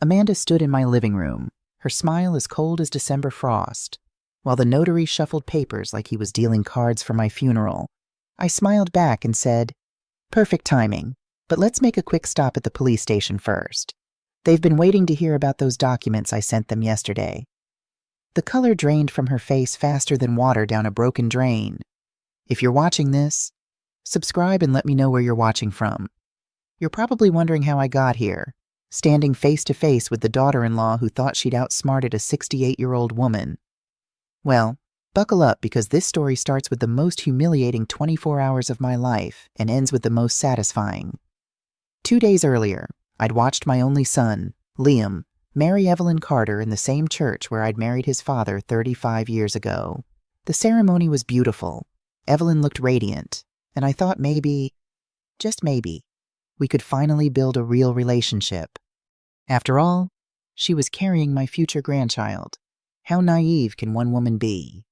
Amanda stood in my living room, her smile as cold as December frost, while the notary shuffled papers like he was dealing cards for my funeral. I smiled back and said, "Perfect timing, but let's make a quick stop at the police station first. They've been waiting to hear about those documents I sent them yesterday." The color drained from her face faster than water down a broken drain. If you're watching this, subscribe and let me know where you're watching from. You're probably wondering how I got here, standing face to face with the daughter-in-law who thought she'd outsmarted a 68-year-old woman. Well, buckle up, because this story starts with the most humiliating 24 hours of my life and ends with the most satisfying. 2 days earlier, I'd watched my only son, Liam, marry Evelyn Carter in the same church where I'd married his father 35 years ago. The ceremony was beautiful. Evelyn looked radiant, and I thought maybe, just maybe, we could finally build a real relationship. After all, she was carrying my future grandchild. How naive can one woman be?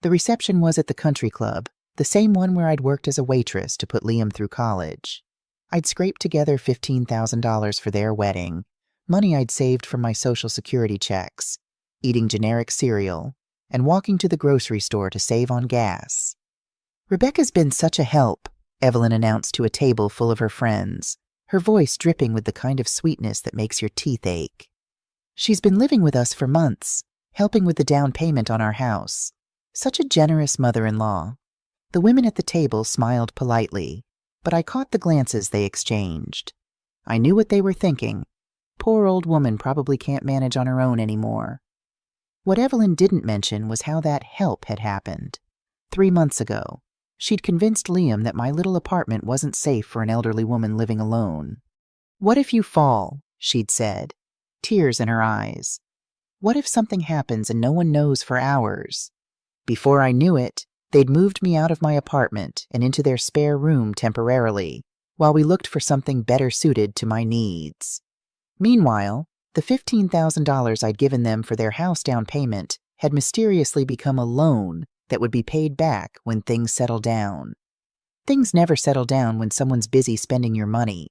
The reception was at the country club, the same one where I'd worked as a waitress to put Liam through college. I'd scraped together $15,000 for their wedding, money I'd saved from my Social Security checks, eating generic cereal, and walking to the grocery store to save on gas. "Rebecca's been such a help," Evelyn announced to a table full of her friends, her voice dripping with the kind of sweetness that makes your teeth ache. "She's been living with us for months, helping with the down payment on our house. Such a generous mother-in-law." The women at the table smiled politely, but I caught the glances they exchanged. I knew what they were thinking. Poor old woman probably can't manage on her own anymore. What Evelyn didn't mention was how that help had happened. 3 months ago, she'd convinced Liam that my little apartment wasn't safe for an elderly woman living alone. "What if you fall?" she'd said, tears in her eyes. "What if something happens and no one knows for hours?" Before I knew it, they'd moved me out of my apartment and into their spare room temporarily, while we looked for something better suited to my needs. Meanwhile, the $15,000 I'd given them for their house down payment had mysteriously become a loan that would be paid back when things settle down. Things never settle down when someone's busy spending your money.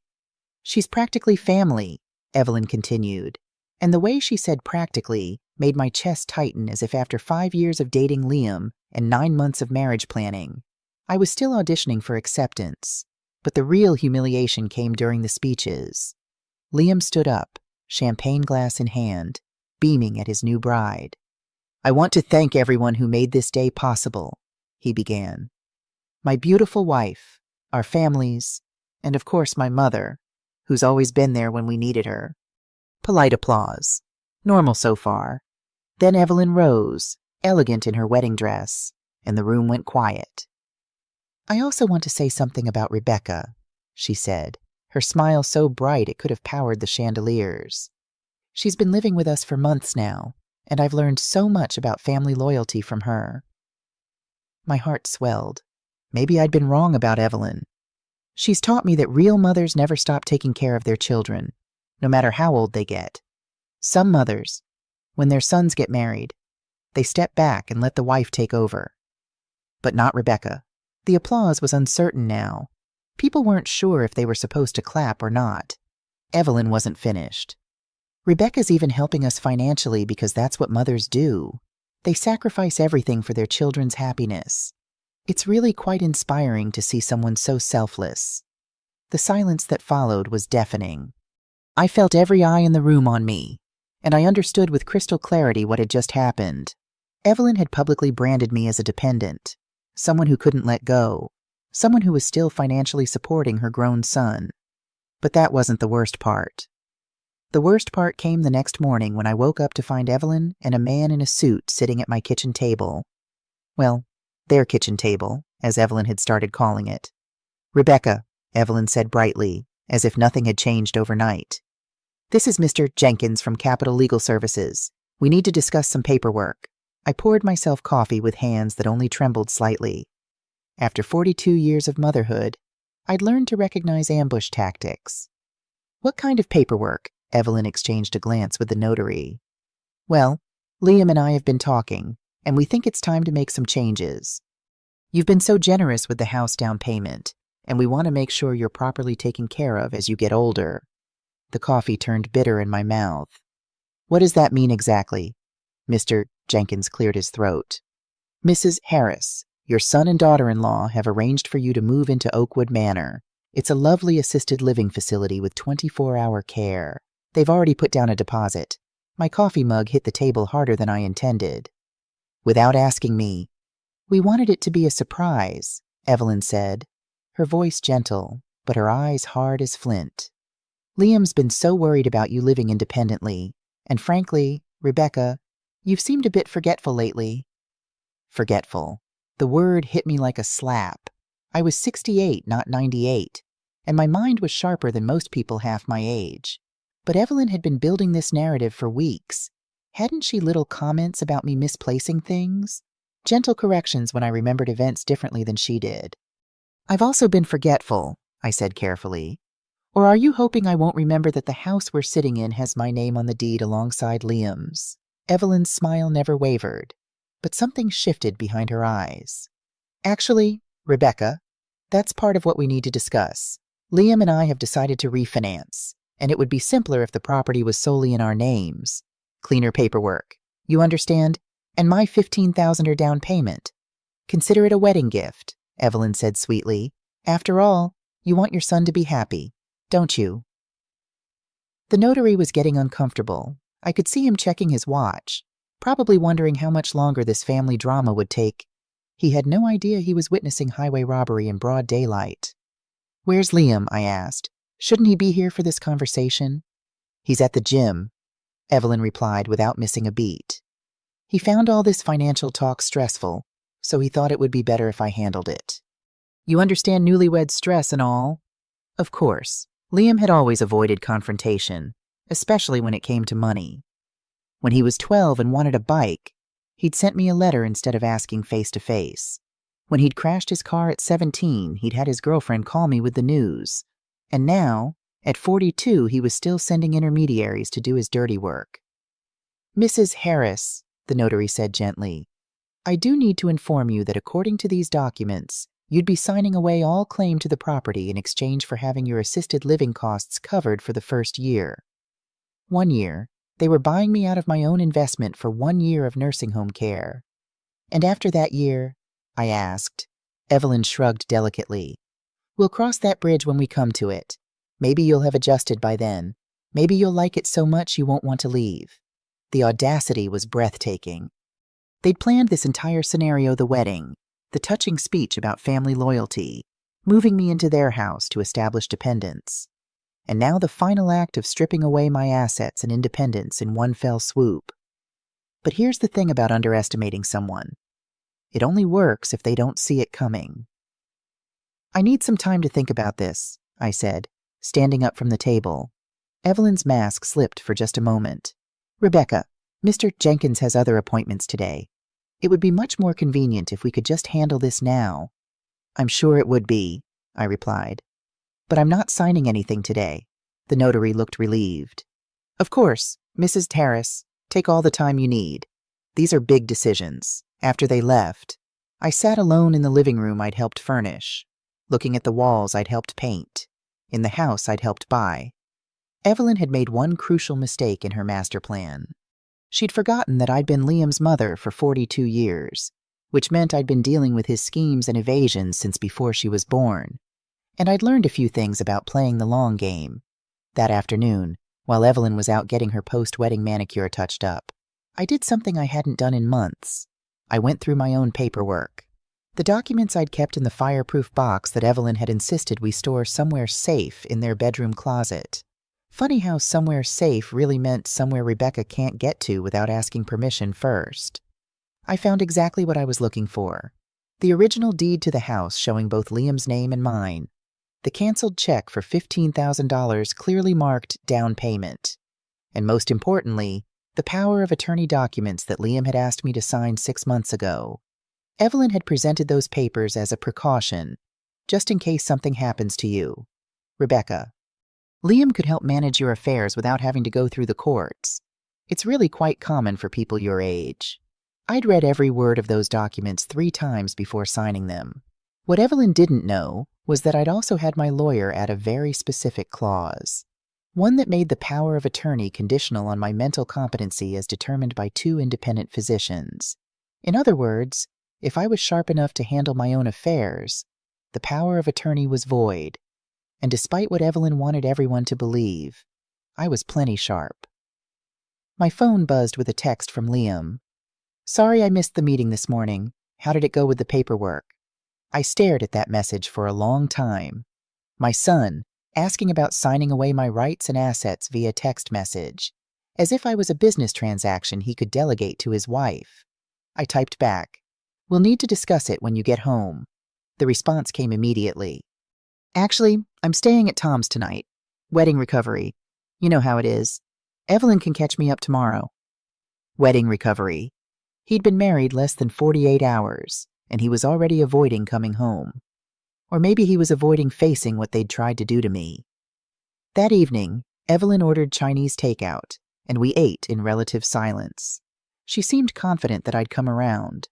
"She's practically family," Evelyn continued, and the way she said practically made my chest tighten, as if after 5 years of dating Liam and 9 months of marriage planning, I was still auditioning for acceptance. But the real humiliation came during the speeches. Liam stood up, champagne glass in hand, beaming at his new bride. "I want to thank everyone who made this day possible," he began. "My beautiful wife, our families, and of course my mother, who's always been there when we needed her." Polite applause. Normal so far. Then Evelyn rose, elegant in her wedding dress, and the room went quiet. "I also want to say something about Rebecca," she said, her smile so bright it could have powered the chandeliers. "She's been living with us for months now, and I've learned so much about family loyalty from her." My heart swelled. Maybe I'd been wrong about Evelyn. She's taught me that real mothers never stop taking care of their children, no matter how old they get. Some mothers, when their sons get married, they step back and let the wife take over. But not Rebecca. The applause was uncertain now. People weren't sure if they were supposed to clap or not. Evelyn wasn't finished. "Rebecca's even helping us financially because that's what mothers do. They sacrifice everything for their children's happiness. It's really quite inspiring to see someone so selfless." The silence that followed was deafening. I felt every eye in the room on me, and I understood with crystal clarity what had just happened. Evelyn had publicly branded me as a dependent, someone who couldn't let go, someone who was still financially supporting her grown son. But that wasn't the worst part. The worst part came the next morning when I woke up to find Evelyn and a man in a suit sitting at my kitchen table. Well, their kitchen table, as Evelyn had started calling it. "Rebecca," Evelyn said brightly, as if nothing had changed overnight. "This is Mr. Jenkins from Capital Legal Services. We need to discuss some paperwork." I poured myself coffee with hands that only trembled slightly. After 42 years of motherhood, I'd learned to recognize ambush tactics. "What kind of paperwork?" Evelyn exchanged a glance with the notary. "Well, Liam and I have been talking, and we think it's time to make some changes. You've been so generous with the house down payment, and we want to make sure you're properly taken care of as you get older." The coffee turned bitter in my mouth. What does that mean exactly? Mr. Jenkins cleared his throat. Mrs. Harris, your son and daughter-in-law have arranged for you to move into Oakwood Manor. It's a lovely assisted living facility with 24-hour care. They've already put down a deposit. My coffee mug hit the table harder than I intended. Without asking me. We wanted it to be a surprise, Evelyn said, her voice gentle, but her eyes hard as flint. Liam's been so worried about you living independently, and frankly, Rebecca, you've seemed a bit forgetful lately. Forgetful. The word hit me like a slap. I was 68, not 98, and my mind was sharper than most people half my age. But Evelyn had been building this narrative for weeks. Hadn't she little comments about me misplacing things? Gentle corrections when I remembered events differently than she did. I've also been forgetful, I said carefully. Or are you hoping I won't remember that the house we're sitting in has my name on the deed alongside Liam's? Evelyn's smile never wavered, but something shifted behind her eyes. Actually, Rebecca, that's part of what we need to discuss. Liam and I have decided to refinance, and it would be simpler if the property was solely in our names. Cleaner paperwork. You understand? And my $15,000 down payment. Consider it a wedding gift, Evelyn said sweetly. After all, you want your son to be happy, don't you? The notary was getting uncomfortable. I could see him checking his watch, probably wondering how much longer this family drama would take. He had no idea he was witnessing highway robbery in broad daylight. Where's Liam? I asked. Shouldn't he be here for this conversation? He's at the gym, Evelyn replied without missing a beat. He found all this financial talk stressful, so he thought it would be better if I handled it. You understand newlywed stress and all? Of course. Liam had always avoided confrontation, especially when it came to money. When he was 12 and wanted a bike, he'd sent me a letter instead of asking face-to-face. When he'd crashed his car at 17, he'd had his girlfriend call me with the news. And now, at 42, he was still sending intermediaries to do his dirty work. Mrs. Harris, the notary said gently, I do need to inform you that according to these documents, you'd be signing away all claim to the property in exchange for having your assisted living costs covered for the first year. 1 year, they were buying me out of my own investment for 1 year of nursing home care. And after that year, I asked. Evelyn shrugged delicately. We'll cross that bridge when we come to it. Maybe you'll have adjusted by then. Maybe you'll like it so much you won't want to leave. The audacity was breathtaking. They'd planned this entire scenario, the wedding, the touching speech about family loyalty, moving me into their house to establish dependence. And now the final act of stripping away my assets and independence in one fell swoop. But here's the thing about underestimating someone. It only works if they don't see it coming. I need some time to think about this, I said, standing up from the table. Evelyn's mask slipped for just a moment. Rebecca, Mr. Jenkins has other appointments today. It would be much more convenient if we could just handle this now. I'm sure it would be, I replied. But I'm not signing anything today. The notary looked relieved. Of course, Mrs. Harris, take all the time you need. These are big decisions. After they left, I sat alone in the living room I'd helped furnish, looking at the walls I'd helped paint, in the house I'd helped buy. Evelyn had made one crucial mistake in her master plan. She'd forgotten that I'd been Liam's mother for 42 years, which meant I'd been dealing with his schemes and evasions since before she was born. And I'd learned a few things about playing the long game. That afternoon, while Evelyn was out getting her post-wedding manicure touched up, I did something I hadn't done in months. I went through my own paperwork. The documents I'd kept in the fireproof box that Evelyn had insisted we store somewhere safe in their bedroom closet. Funny how somewhere safe really meant somewhere Rebecca can't get to without asking permission first. I found exactly what I was looking for. The original deed to the house showing both Liam's name and mine. The canceled check for $15,000 clearly marked down payment. And most importantly, the power of attorney documents that Liam had asked me to sign 6 months ago. Evelyn had presented those papers as a precaution, just in case something happens to you. Rebecca, Liam could help manage your affairs without having to go through the courts. It's really quite common for people your age. I'd read every word of those documents 3 times before signing them. What Evelyn didn't know was that I'd also had my lawyer add a very specific clause. One that made the power of attorney conditional on my mental competency as determined by 2 independent physicians. In other words, if I was sharp enough to handle my own affairs, the power of attorney was void. And despite what Evelyn wanted everyone to believe, I was plenty sharp. My phone buzzed with a text from Liam. "Sorry I missed the meeting this morning. How did it go with the paperwork?" I stared at that message for a long time. My son, asking about signing away my rights and assets via text message, as if I was a business transaction he could delegate to his wife. I typed back, "We'll need to discuss it when you get home." The response came immediately. "Actually, I'm staying at Tom's tonight. Wedding recovery. You know how it is. Evelyn can catch me up tomorrow." Wedding recovery. He'd been married less than 48 hours, and he was already avoiding coming home. Or maybe he was avoiding facing what they'd tried to do to me. That evening, Evelyn ordered Chinese takeout, and we ate in relative silence. She seemed confident that I'd come around,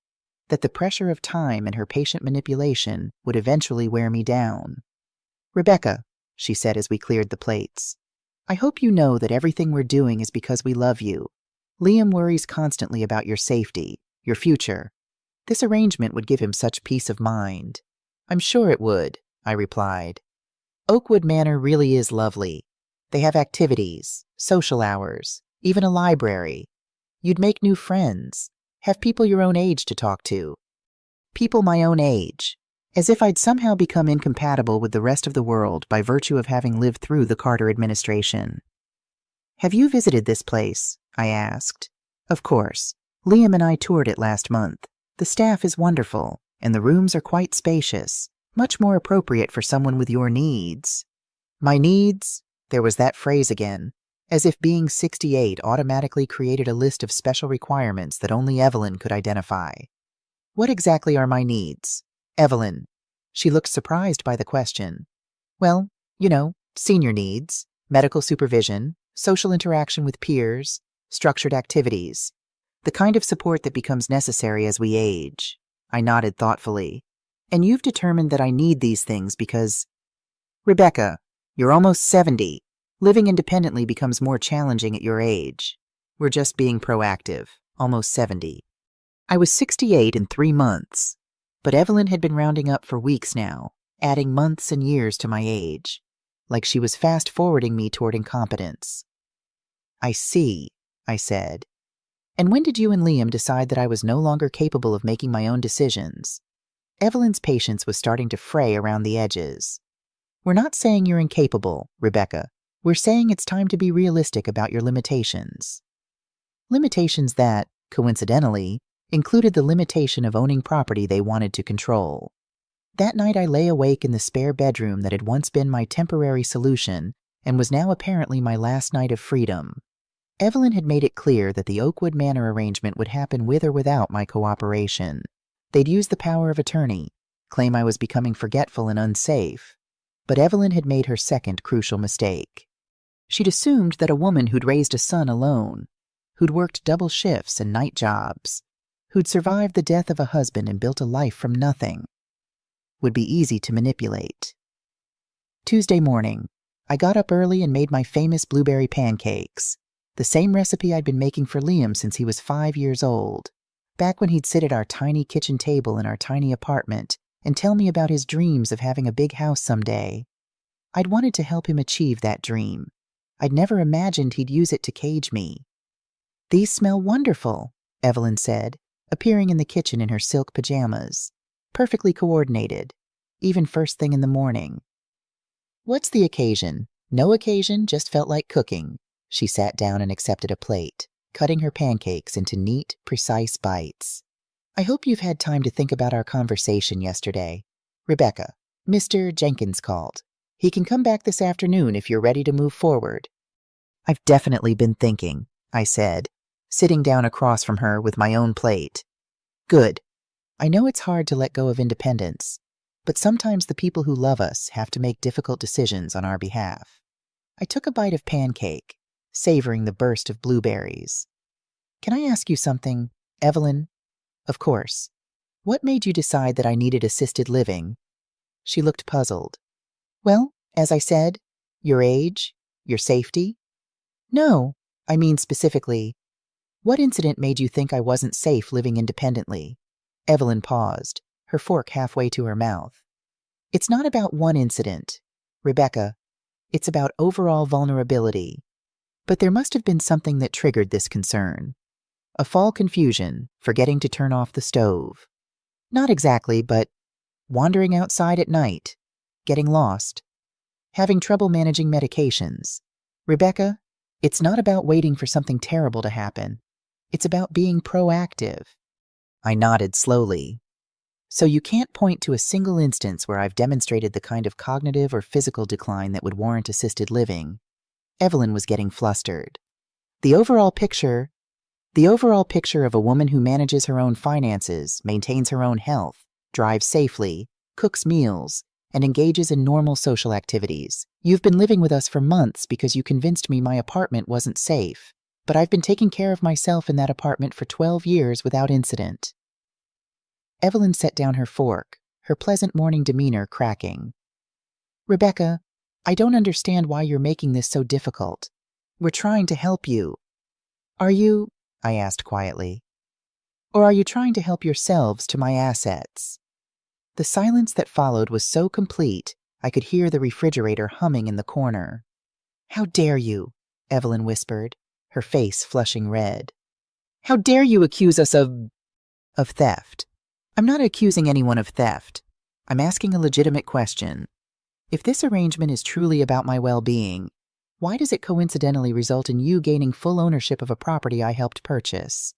that the pressure of time and her patient manipulation would eventually wear me down. "Rebecca," she said as we cleared the plates, "I hope you know that everything we're doing is because we love you. Liam worries constantly about your safety, your future. This arrangement would give him such peace of mind." "I'm sure it would," I replied. "Oakwood Manor really is lovely. They have activities, social hours, even a library. You'd make new friends, have people your own age to talk to." People my own age, as if I'd somehow become incompatible with the rest of the world by virtue of having lived through the Carter administration. "Have you visited this place?" I asked. "Of course. Liam and I toured it last month. The staff is wonderful, and the rooms are quite spacious, much more appropriate for someone with your needs." My needs? There was that phrase again, as if being 68 automatically created a list of special requirements that only Evelyn could identify. "What exactly are my needs?" "Evelyn." She looked surprised by the question. "Well, senior needs, medical supervision, social interaction with peers, structured activities, the kind of support that becomes necessary as we age." I nodded thoughtfully. "And you've determined that I need these things because—" "Rebecca, you're almost 70. Living independently becomes more challenging at your age. We're just being proactive. Almost 70. I was 68 in 3 months, but Evelyn had been rounding up for weeks now, adding months and years to my age, like she was fast-forwarding me toward incompetence. "I see," I said. "And when did you and Liam decide that I was no longer capable of making my own decisions?" Evelyn's patience was starting to fray around the edges. "We're not saying you're incapable, Rebecca. We're saying it's time to be realistic about your limitations." Limitations that, coincidentally, included the limitation of owning property they wanted to control. That night I lay awake in the spare bedroom that had once been my temporary solution and was now apparently my last night of freedom. Evelyn had made it clear that the Oakwood Manor arrangement would happen with or without my cooperation. They'd use the power of attorney, claim I was becoming forgetful and unsafe. But Evelyn had made her second crucial mistake. She'd assumed that a woman who'd raised a son alone, who'd worked double shifts and night jobs, who'd survived the death of a husband and built a life from nothing, would be easy to manipulate. Tuesday morning, I got up early and made my famous blueberry pancakes, the same recipe I'd been making for Liam since he was 5 years old, back when he'd sit at our tiny kitchen table in our tiny apartment and tell me about his dreams of having a big house someday. I'd wanted to help him achieve that dream. I'd never imagined he'd use it to cage me. "These smell wonderful," Evelyn said, appearing in the kitchen in her silk pajamas, perfectly coordinated, even first thing in the morning. "What's the occasion?" "No occasion, just felt like cooking." She sat down and accepted a plate, cutting her pancakes into neat, precise bites. "I hope you've had time to think about our conversation yesterday. Rebecca, Mr. Jenkins called. He can come back this afternoon if you're ready to move forward." "I've definitely been thinking," I said, sitting down across from her with my own plate. "Good. I know it's hard to let go of independence, but sometimes the people who love us have to make difficult decisions on our behalf." I took a bite of pancake, savoring the burst of blueberries. "Can I ask you something, Evelyn?" "Of course. What made you decide that I needed assisted living?" She looked puzzled. "Well, as I said, your age, Your safety? No, I mean specifically, what incident made you think I wasn't safe living independently? Evelyn paused, her fork halfway to her mouth. It's not about one incident, Rebecca. It's about overall vulnerability. But there must have been something that triggered this concern. A fall confusion, forgetting to turn off the stove. Not exactly, but wandering outside at night, getting lost, having trouble managing medications. Rebecca, it's not about waiting for something terrible to happen. It's about being proactive. I nodded slowly. So you can't point to a single instance where I've demonstrated the kind of cognitive or physical decline that would warrant assisted living. Evelyn was getting flustered. The overall picture of a woman who manages her own finances, maintains her own health, drives safely, cooks meals, and engages in normal social activities. You've been living with us for months because you convinced me my apartment wasn't safe, but I've been taking care of myself in that apartment for 12 years without incident. Evelyn set down her fork, her pleasant morning demeanor cracking. Rebecca, I don't understand why you're making this so difficult. We're trying to help you. Are you? I asked quietly. Or are you trying to help yourselves to my assets? The silence that followed was so complete, I could hear the refrigerator humming in the corner. How dare you? Evelyn whispered, her face flushing red. How dare you accuse us of theft? I'm not accusing anyone of theft. I'm asking a legitimate question. If this arrangement is truly about my well-being, why does it coincidentally result in you gaining full ownership of a property I helped purchase?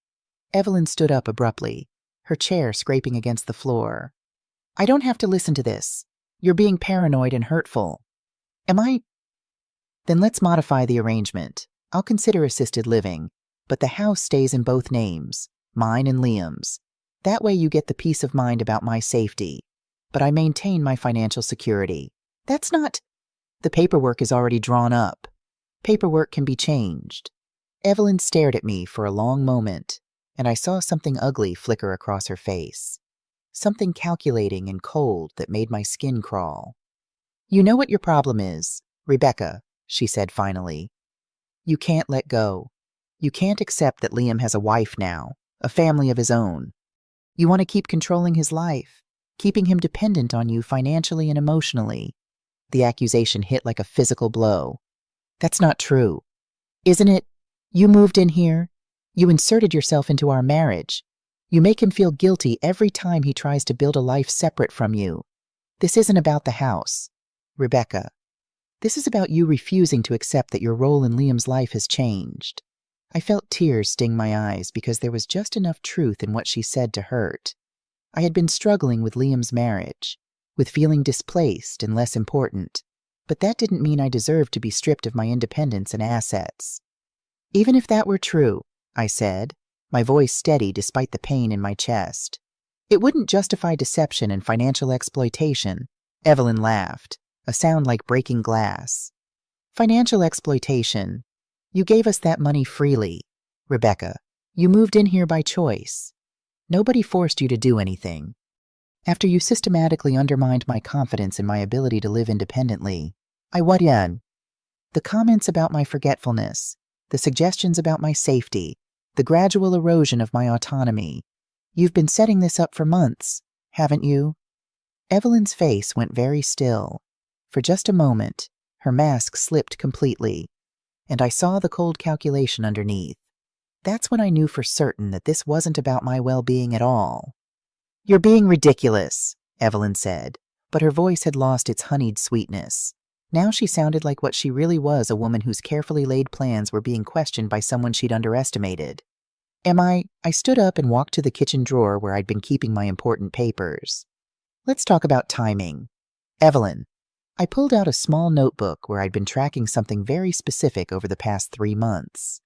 Evelyn stood up abruptly, her chair scraping against the floor. I don't have to listen to this. You're being paranoid and hurtful. Am I? Then let's modify the arrangement. I'll consider assisted living, but the house stays in both names, mine and Liam's. That way you get the peace of mind about my safety, but I maintain my financial security. That's not... The paperwork is already drawn up. Paperwork can be changed. Evelyn stared at me for a long moment, and I saw something ugly flicker across her face. Something calculating and cold that made my skin crawl. You know what your problem is, Rebecca, she said finally. You can't let go. You can't accept that Liam has a wife now, a family of his own. You want to keep controlling his life, keeping him dependent on you financially and emotionally. The accusation hit like a physical blow. That's not true. Isn't it? You moved in here. You inserted yourself into our marriage. You make him feel guilty every time he tries to build a life separate from you. This isn't about the house, Rebecca. This is about you refusing to accept that your role in Liam's life has changed. I felt tears sting my eyes because there was just enough truth in what she said to hurt. I had been struggling with Liam's marriage, with feeling displaced and less important, but that didn't mean I deserved to be stripped of my independence and assets. Even if that were true, I said, my voice steady despite the pain in my chest, it wouldn't justify deception and financial exploitation. Evelyn laughed, a sound like breaking glass. Financial exploitation. You gave us that money freely, Rebecca. You moved in here by choice. Nobody forced you to do anything. After you systematically undermined my confidence in my ability to live independently, I what in? The comments about my forgetfulness, the suggestions about my safety, the gradual erosion of my autonomy. You've been setting this up for months, haven't you? Evelyn's face went very still. For just a moment, her mask slipped completely, and I saw the cold calculation underneath. That's when I knew for certain that this wasn't about my well-being at all. You're being ridiculous, Evelyn said, but her voice had lost its honeyed sweetness. Now she sounded like what she really was, a woman whose carefully laid plans were being questioned by someone she'd underestimated. I stood up and walked to the kitchen drawer where I'd been keeping my important papers. Let's talk about timing. Evelyn. I pulled out a small notebook where I'd been tracking something very specific over the past 3 months.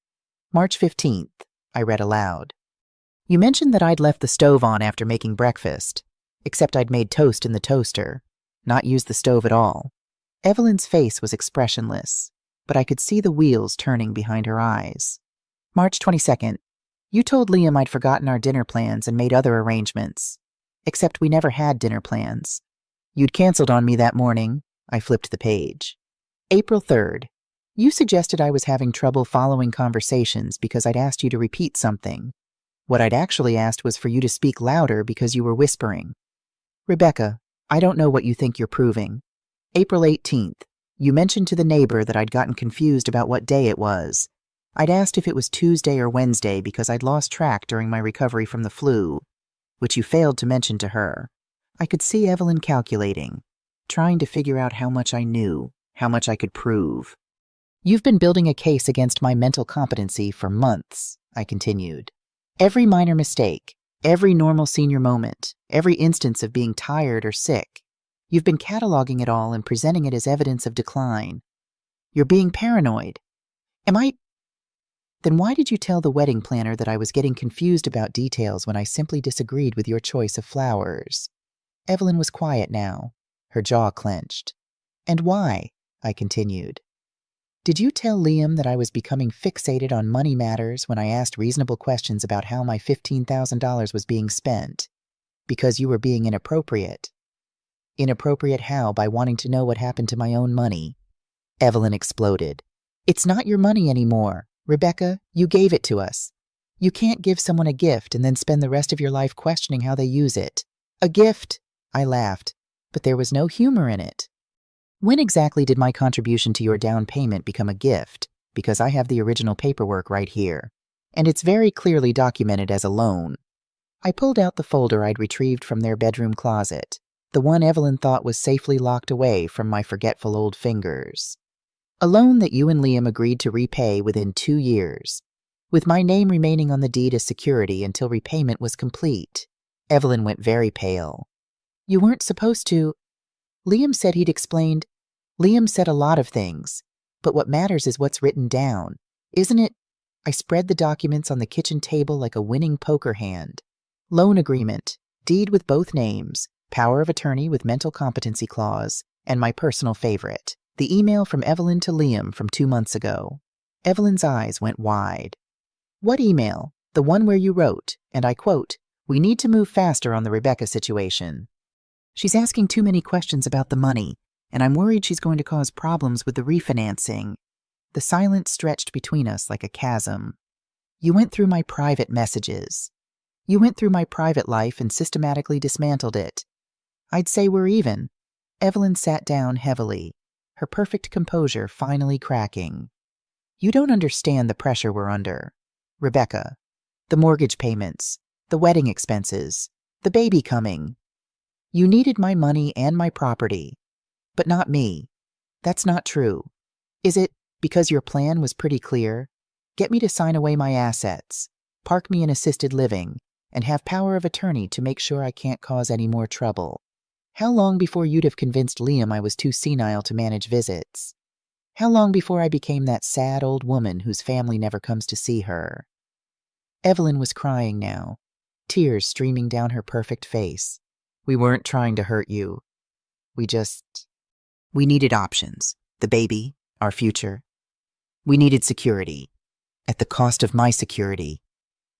March 15th, I read aloud. You mentioned that I'd left the stove on after making breakfast, except I'd made toast in the toaster, not used the stove at all. Evelyn's face was expressionless, but I could see the wheels turning behind her eyes. March 22nd, you told Liam I'd forgotten our dinner plans and made other arrangements, except we never had dinner plans. You'd canceled on me that morning. I flipped the page. April 3rd, You suggested I was having trouble following conversations because I'd asked you to repeat something. What I'd actually asked was for you to speak louder because you were whispering. Rebecca, I don't know what you think you're proving. April 18th, you mentioned to the neighbor that I'd gotten confused about what day it was. I'd asked if it was Tuesday or Wednesday because I'd lost track during my recovery from the flu, which you failed to mention to her. I could see Evelyn calculating, trying to figure out how much I knew, how much I could prove. You've been building a case against my mental competency for months, I continued. Every minor mistake, every normal senior moment, every instance of being tired or sick, you've been cataloging it all and presenting it as evidence of decline. You're being paranoid. Am I? Then why did you tell the wedding planner that I was getting confused about details when I simply disagreed with your choice of flowers? Evelyn was quiet now, her jaw clenched. And why? I continued. Did you tell Liam that I was becoming fixated on money matters when I asked reasonable questions about how my $15,000 was being spent? Because you were being inappropriate. Inappropriate how? By wanting to know what happened to my own money. Evelyn exploded. It's not your money anymore. Rebecca, you gave it to us. You can't give someone a gift and then spend the rest of your life questioning how they use it. A gift? I laughed, but there was no humor in it. When exactly did my contribution to your down payment become a gift? Because I have the original paperwork right here, and it's very clearly documented as a loan. I pulled out the folder I'd retrieved from their bedroom closet, the one Evelyn thought was safely locked away from my forgetful old fingers. A loan that you and Liam agreed to repay within 2 years, with my name remaining on the deed as security until repayment was complete. Evelyn went very pale. You weren't supposed to. Liam said he'd explained. Liam said a lot of things, but what matters is what's written down, isn't it? I spread the documents on the kitchen table like a winning poker hand. Loan agreement, deed with both names, power of attorney with mental competency clause, and my personal favorite, the email from Evelyn to Liam from 2 months ago. Evelyn's eyes went wide. What email? The one where you wrote, and I quote, "We need to move faster on the Rebecca situation. She's asking too many questions about the money, and I'm worried she's going to cause problems with the refinancing." The silence stretched between us like a chasm. You went through my private messages. You went through my private life and systematically dismantled it. I'd say we're even. Evelyn sat down heavily, her perfect composure finally cracking. You don't understand the pressure we're under. Rebecca, the mortgage payments, the wedding expenses, the baby coming. You needed my money and my property, but not me. That's not true. Is it because your plan was pretty clear? Get me to sign away my assets, park me in assisted living, and have power of attorney to make sure I can't cause any more trouble. How long before you'd have convinced Liam I was too senile to manage visits? How long before I became that sad old woman whose family never comes to see her? Evelyn was crying now, tears streaming down her perfect face. We weren't trying to hurt you. We needed options. The baby, our future. We needed security. At the cost of my security.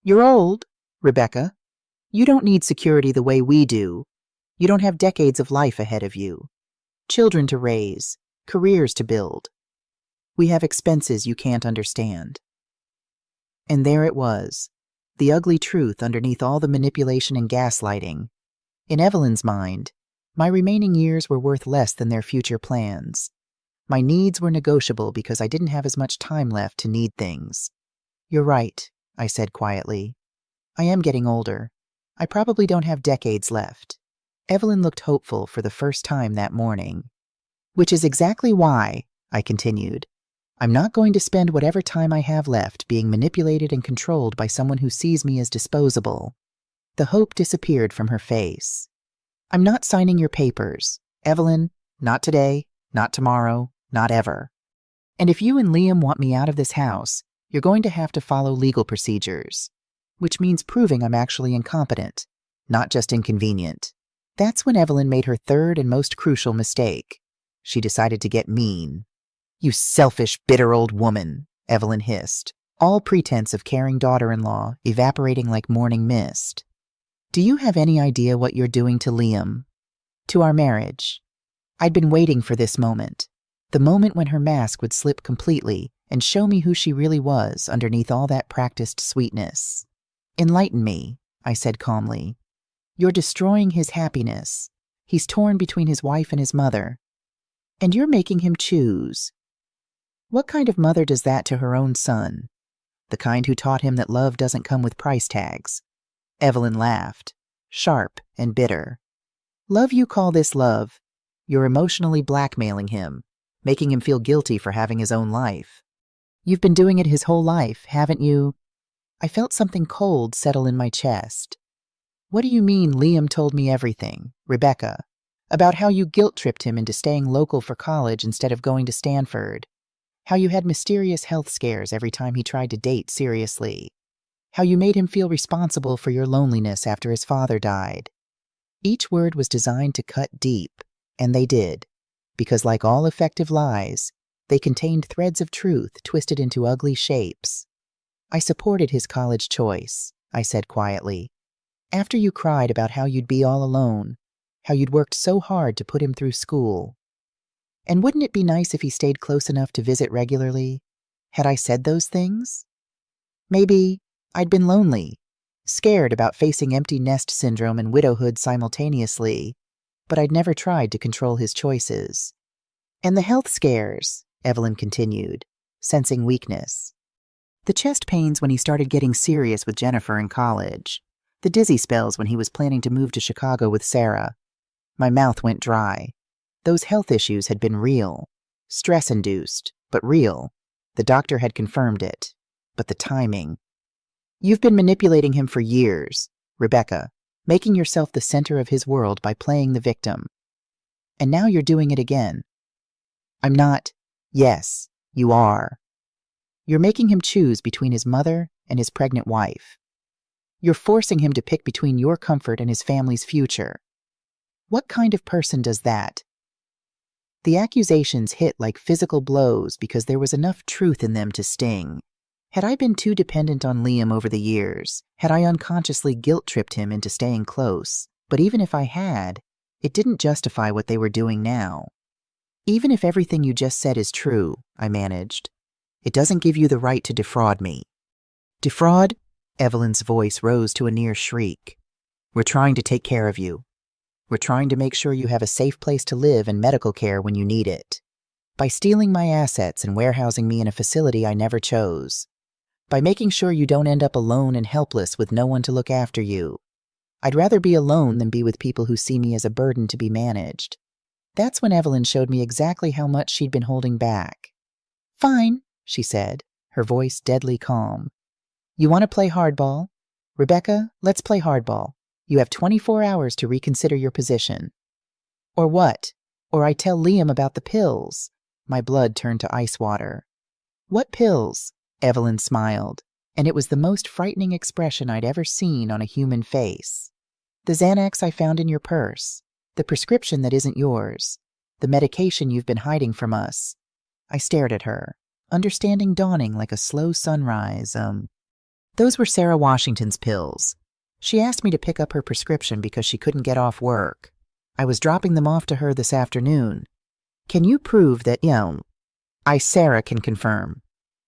You're old, Rebecca. You don't need security the way we do. You don't have decades of life ahead of you. Children to raise, careers to build. We have expenses you can't understand. And there it was, the ugly truth underneath all the manipulation and gaslighting. In Evelyn's mind, my remaining years were worth less than their future plans. My needs were negotiable because I didn't have as much time left to need things. You're right, I said quietly. I am getting older. I probably don't have decades left. Evelyn looked hopeful for the first time that morning. Which is exactly why, I continued, I'm not going to spend whatever time I have left being manipulated and controlled by someone who sees me as disposable. The hope disappeared from her face. I'm not signing your papers, Evelyn, not today, not tomorrow, not ever. And if you and Liam want me out of this house, you're going to have to follow legal procedures, which means proving I'm actually incompetent, not just inconvenient. That's when Evelyn made her third and most crucial mistake. She decided to get mean. You selfish, bitter old woman, Evelyn hissed, all pretense of caring daughter-in-law evaporating like morning mist. Do you have any idea what you're doing to Liam? To our marriage? I'd been waiting for this moment. The moment when her mask would slip completely and show me who she really was underneath all that practiced sweetness. "Enlighten me," I said calmly. "You're destroying his happiness. He's torn between his wife and his mother. And you're making him choose. What kind of mother does that to her own son? The kind who taught him that love doesn't come with price tags." Evelyn laughed, sharp and bitter. "Love you call this love? You're emotionally blackmailing him, making him feel guilty for having his own life. You've been doing it his whole life, haven't you?" I felt something cold settle in my chest. "What do you mean Liam told me everything, Rebecca, about how you guilt-tripped him into staying local for college instead of going to Stanford? How you had mysterious health scares every time he tried to date seriously? How you made him feel responsible for your loneliness after his father died?" Each word was designed to cut deep, and they did, because like all effective lies, they contained threads of truth twisted into ugly shapes. "I supported his college choice," I said quietly. "After you cried about how you'd be all alone, how you'd worked so hard to put him through school. And wouldn't it be nice if he stayed close enough to visit regularly? Had I said those things? Maybe I'd been lonely, scared about facing empty nest syndrome and widowhood simultaneously, but I'd never tried to control his choices." "And the health scares," Evelyn continued, sensing weakness. "The chest pains when he started getting serious with Jennifer in college. The dizzy spells when he was planning to move to Chicago with Sarah." My mouth went dry. Those health issues had been real, stress-induced, but real. The doctor had confirmed it. But the timing. "You've been manipulating him for years, Rebecca, making yourself the center of his world by playing the victim. And now you're doing it again." "I'm not." "Yes, you are. You're making him choose between his mother and his pregnant wife. You're forcing him to pick between your comfort and his family's future. What kind of person does that?" The accusations hit like physical blows because there was enough truth in them to sting. Had I been too dependent on Liam over the years? Had I unconsciously guilt-tripped him into staying close? But even if I had, it didn't justify what they were doing now. "Even if everything you just said is true," I managed, "it doesn't give you the right to defraud me." "Defraud?" Evelyn's voice rose to a near shriek. "We're trying to take care of you. We're trying to make sure you have a safe place to live and medical care when you need it. By stealing my assets and warehousing me in a facility I never chose. By making sure you don't end up alone and helpless with no one to look after you. I'd rather be alone than be with people who see me as a burden to be managed." That's when Evelyn showed me exactly how much she'd been holding back. "Fine," she said, her voice deadly calm. "You want to play hardball? Rebecca, let's play hardball. You have 24 hours to reconsider your position." "Or what? Or I tell Liam about the pills." My blood turned to ice water. "What pills?" Evelyn smiled, and it was the most frightening expression I'd ever seen on a human face. "The Xanax I found in your purse. The prescription that isn't yours. The medication you've been hiding from us." I stared at her, understanding dawning like a slow sunrise. Those were Sarah Washington's pills. She asked me to pick up her prescription because she couldn't get off work. I was dropping them off to her this afternoon. "Can you prove that, Sarah can confirm.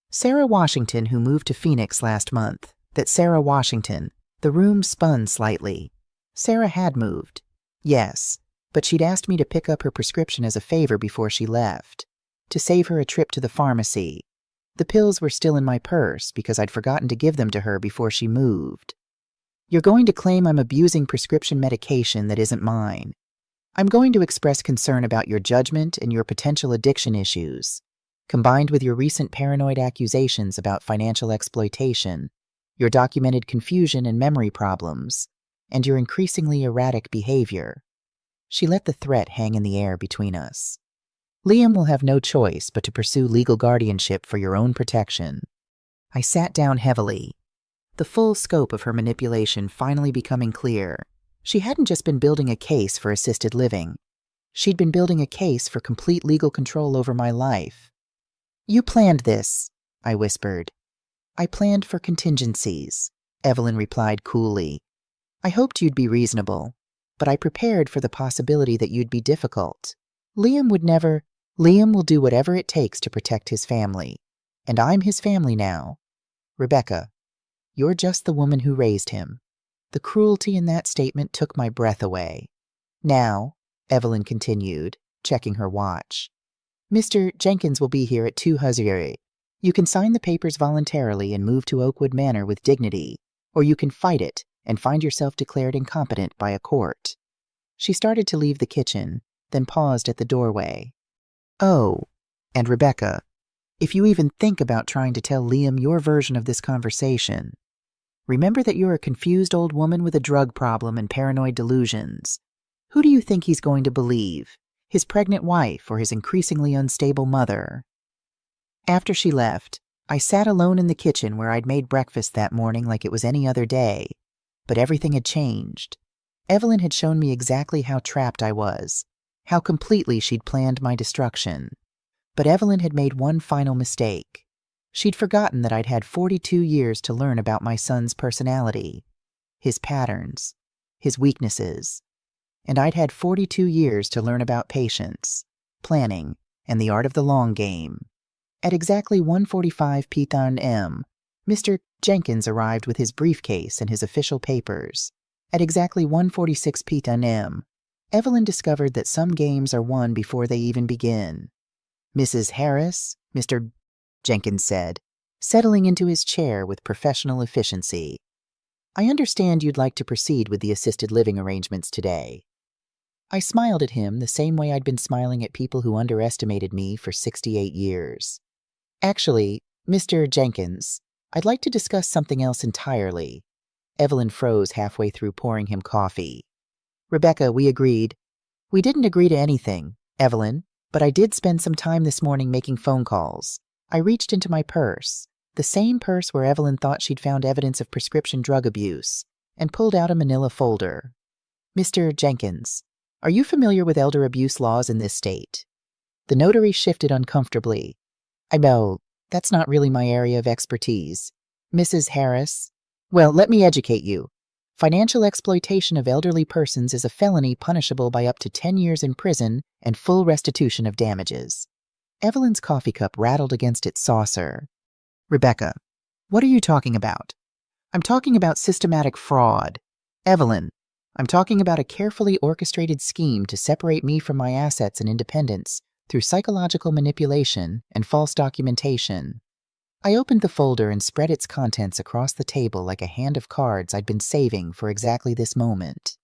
Sarah Washington, who moved to Phoenix last month. That Sarah Washington." The room spun slightly. Sarah had moved. Yes, but she'd asked me to pick up her prescription as a favor before she left. To save her a trip to the pharmacy. The pills were still in my purse because I'd forgotten to give them to her before she moved. "You're going to claim I'm abusing prescription medication that isn't mine. I'm going to express concern about your judgment and your potential addiction issues, combined with your recent paranoid accusations about financial exploitation, your documented confusion and memory problems, and your increasingly erratic behavior." She let the threat hang in the air between us. "Liam will have no choice but to pursue legal guardianship for your own protection." I sat down heavily, the full scope of her manipulation finally becoming clear. She hadn't just been building a case for assisted living. She'd been building a case for complete legal control over my life. "You planned this," I whispered. "I planned for contingencies," Evelyn replied coolly. "I hoped you'd be reasonable, but I prepared for the possibility that you'd be difficult. Liam would never..." Liam will do whatever it takes to protect his family, and I'm his family now. Rebecca, you're just the woman who raised him. The cruelty in that statement took my breath away. Now, Evelyn continued, checking her watch, Mr. Jenkins will be here at 2:00. You can sign the papers voluntarily and move to Oakwood Manor with dignity, or you can fight it and find yourself declared incompetent by a court. She started to leave the kitchen, then paused at the doorway. Oh, and Rebecca, if you even think about trying to tell Liam your version of this conversation, remember that you're a confused old woman with a drug problem and paranoid delusions. Who do you think he's going to believe? His pregnant wife or his increasingly unstable mother? After she left, I sat alone in the kitchen where I'd made breakfast that morning like it was any other day. But everything had changed. Evelyn had shown me exactly how trapped I was, how completely she'd planned my destruction. But Evelyn had made one final mistake. She'd forgotten that I'd had 42 years to learn about my son's personality, his patterns, his weaknesses. And I'd had 42 years to learn about patience, planning, and the art of the long game. At exactly 1:45 p.m., Mr. Jenkins arrived with his briefcase and his official papers. At exactly 1:46 p.m., Evelyn discovered that some games are won before they even begin. Mrs. Harris, Mr. Jenkins said, settling into his chair with professional efficiency. I understand you'd like to proceed with the assisted living arrangements today. I smiled at him the same way I'd been smiling at people who underestimated me for 68 years. Actually, Mr. Jenkins, I'd like to discuss something else entirely. Evelyn froze halfway through pouring him coffee. Rebecca, we agreed. We didn't agree to anything, Evelyn, but I did spend some time this morning making phone calls. I reached into my purse, the same purse where Evelyn thought she'd found evidence of prescription drug abuse, and pulled out a manila folder. Mr. Jenkins, are you familiar with elder abuse laws in this state? The notary shifted uncomfortably. I know, that's not really my area of expertise. Mrs. Harris? Well, let me educate you. Financial exploitation of elderly persons is a felony punishable by up to 10 years in prison and full restitution of damages. Evelyn's coffee cup rattled against its saucer. Rebecca, what are you talking about? I'm talking about systematic fraud. Evelyn, I'm talking about a carefully orchestrated scheme to separate me from my assets and independence through psychological manipulation and false documentation. I opened the folder and spread its contents across the table like a hand of cards I'd been saving for exactly this moment.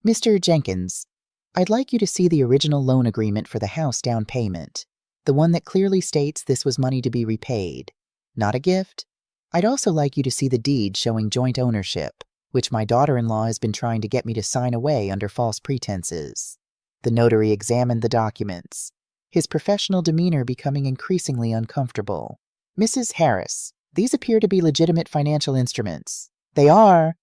Mr. Jenkins, I'd like you to see the original loan agreement for the house down payment, the one that clearly states this was money to be repaid, not a gift. I'd also like you to see the deed showing joint ownership, which my daughter-in-law has been trying to get me to sign away under false pretenses. The notary examined the documents, his professional demeanor becoming increasingly uncomfortable. Mrs. Harris, these appear to be legitimate financial instruments. They are.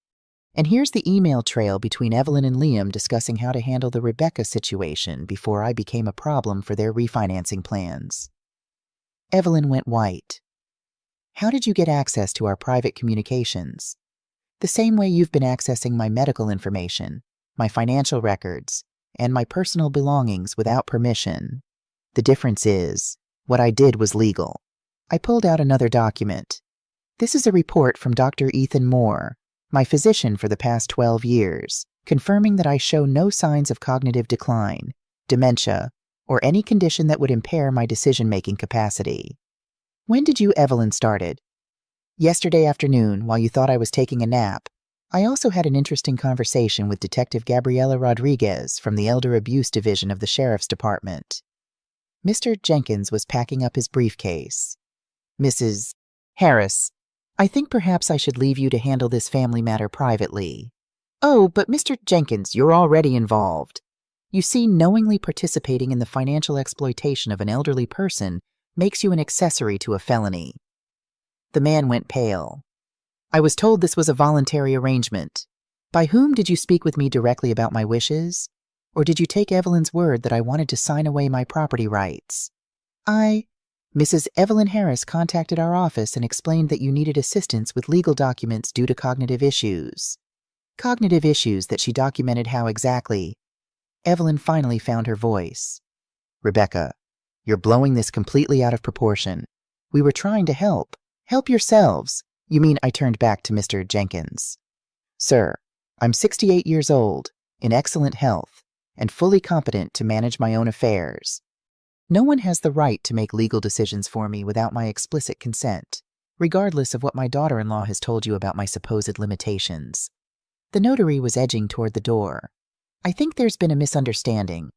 And here's the email trail between Evelyn and Liam discussing how to handle the Rebecca situation before I became a problem for their refinancing plans. Evelyn went white. How did you get access to our private communications? The same way you've been accessing my medical information, my financial records, and my personal belongings without permission. The difference is, what I did was legal. I pulled out another document. This is a report from Dr. Ethan Moore, my physician for the past 12 years, confirming that I show no signs of cognitive decline, dementia, or any condition that would impair my decision-making capacity. When did you, Evelyn, started? Yesterday afternoon, while you thought I was taking a nap. I also had an interesting conversation with Detective Gabriela Rodriguez from the Elder Abuse Division of the Sheriff's Department. Mr. Jenkins was packing up his briefcase. Mrs. Harris, I think perhaps I should leave you to handle this family matter privately. Oh, but Mr. Jenkins, you're already involved. You see, knowingly participating in the financial exploitation of an elderly person makes you an accessory to a felony. The man went pale. I was told this was a voluntary arrangement. By whom did you speak with me directly about my wishes? Or did you take Evelyn's word that I wanted to sign away my property rights? Mrs. Evelyn Harris contacted our office and explained that you needed assistance with legal documents due to cognitive issues. Cognitive issues that she documented how exactly. Evelyn finally found her voice. Rebecca, You're blowing this completely out of proportion. We were trying to help. Help yourselves. You mean? I turned back to Mr. Jenkins. Sir, I'm 68 years old, in excellent health, and fully competent to manage my own affairs. No one has the right to make legal decisions for me without my explicit consent, regardless of what my daughter-in-law has told you about my supposed limitations. The notary was edging toward the door. I think there's been a misunderstanding.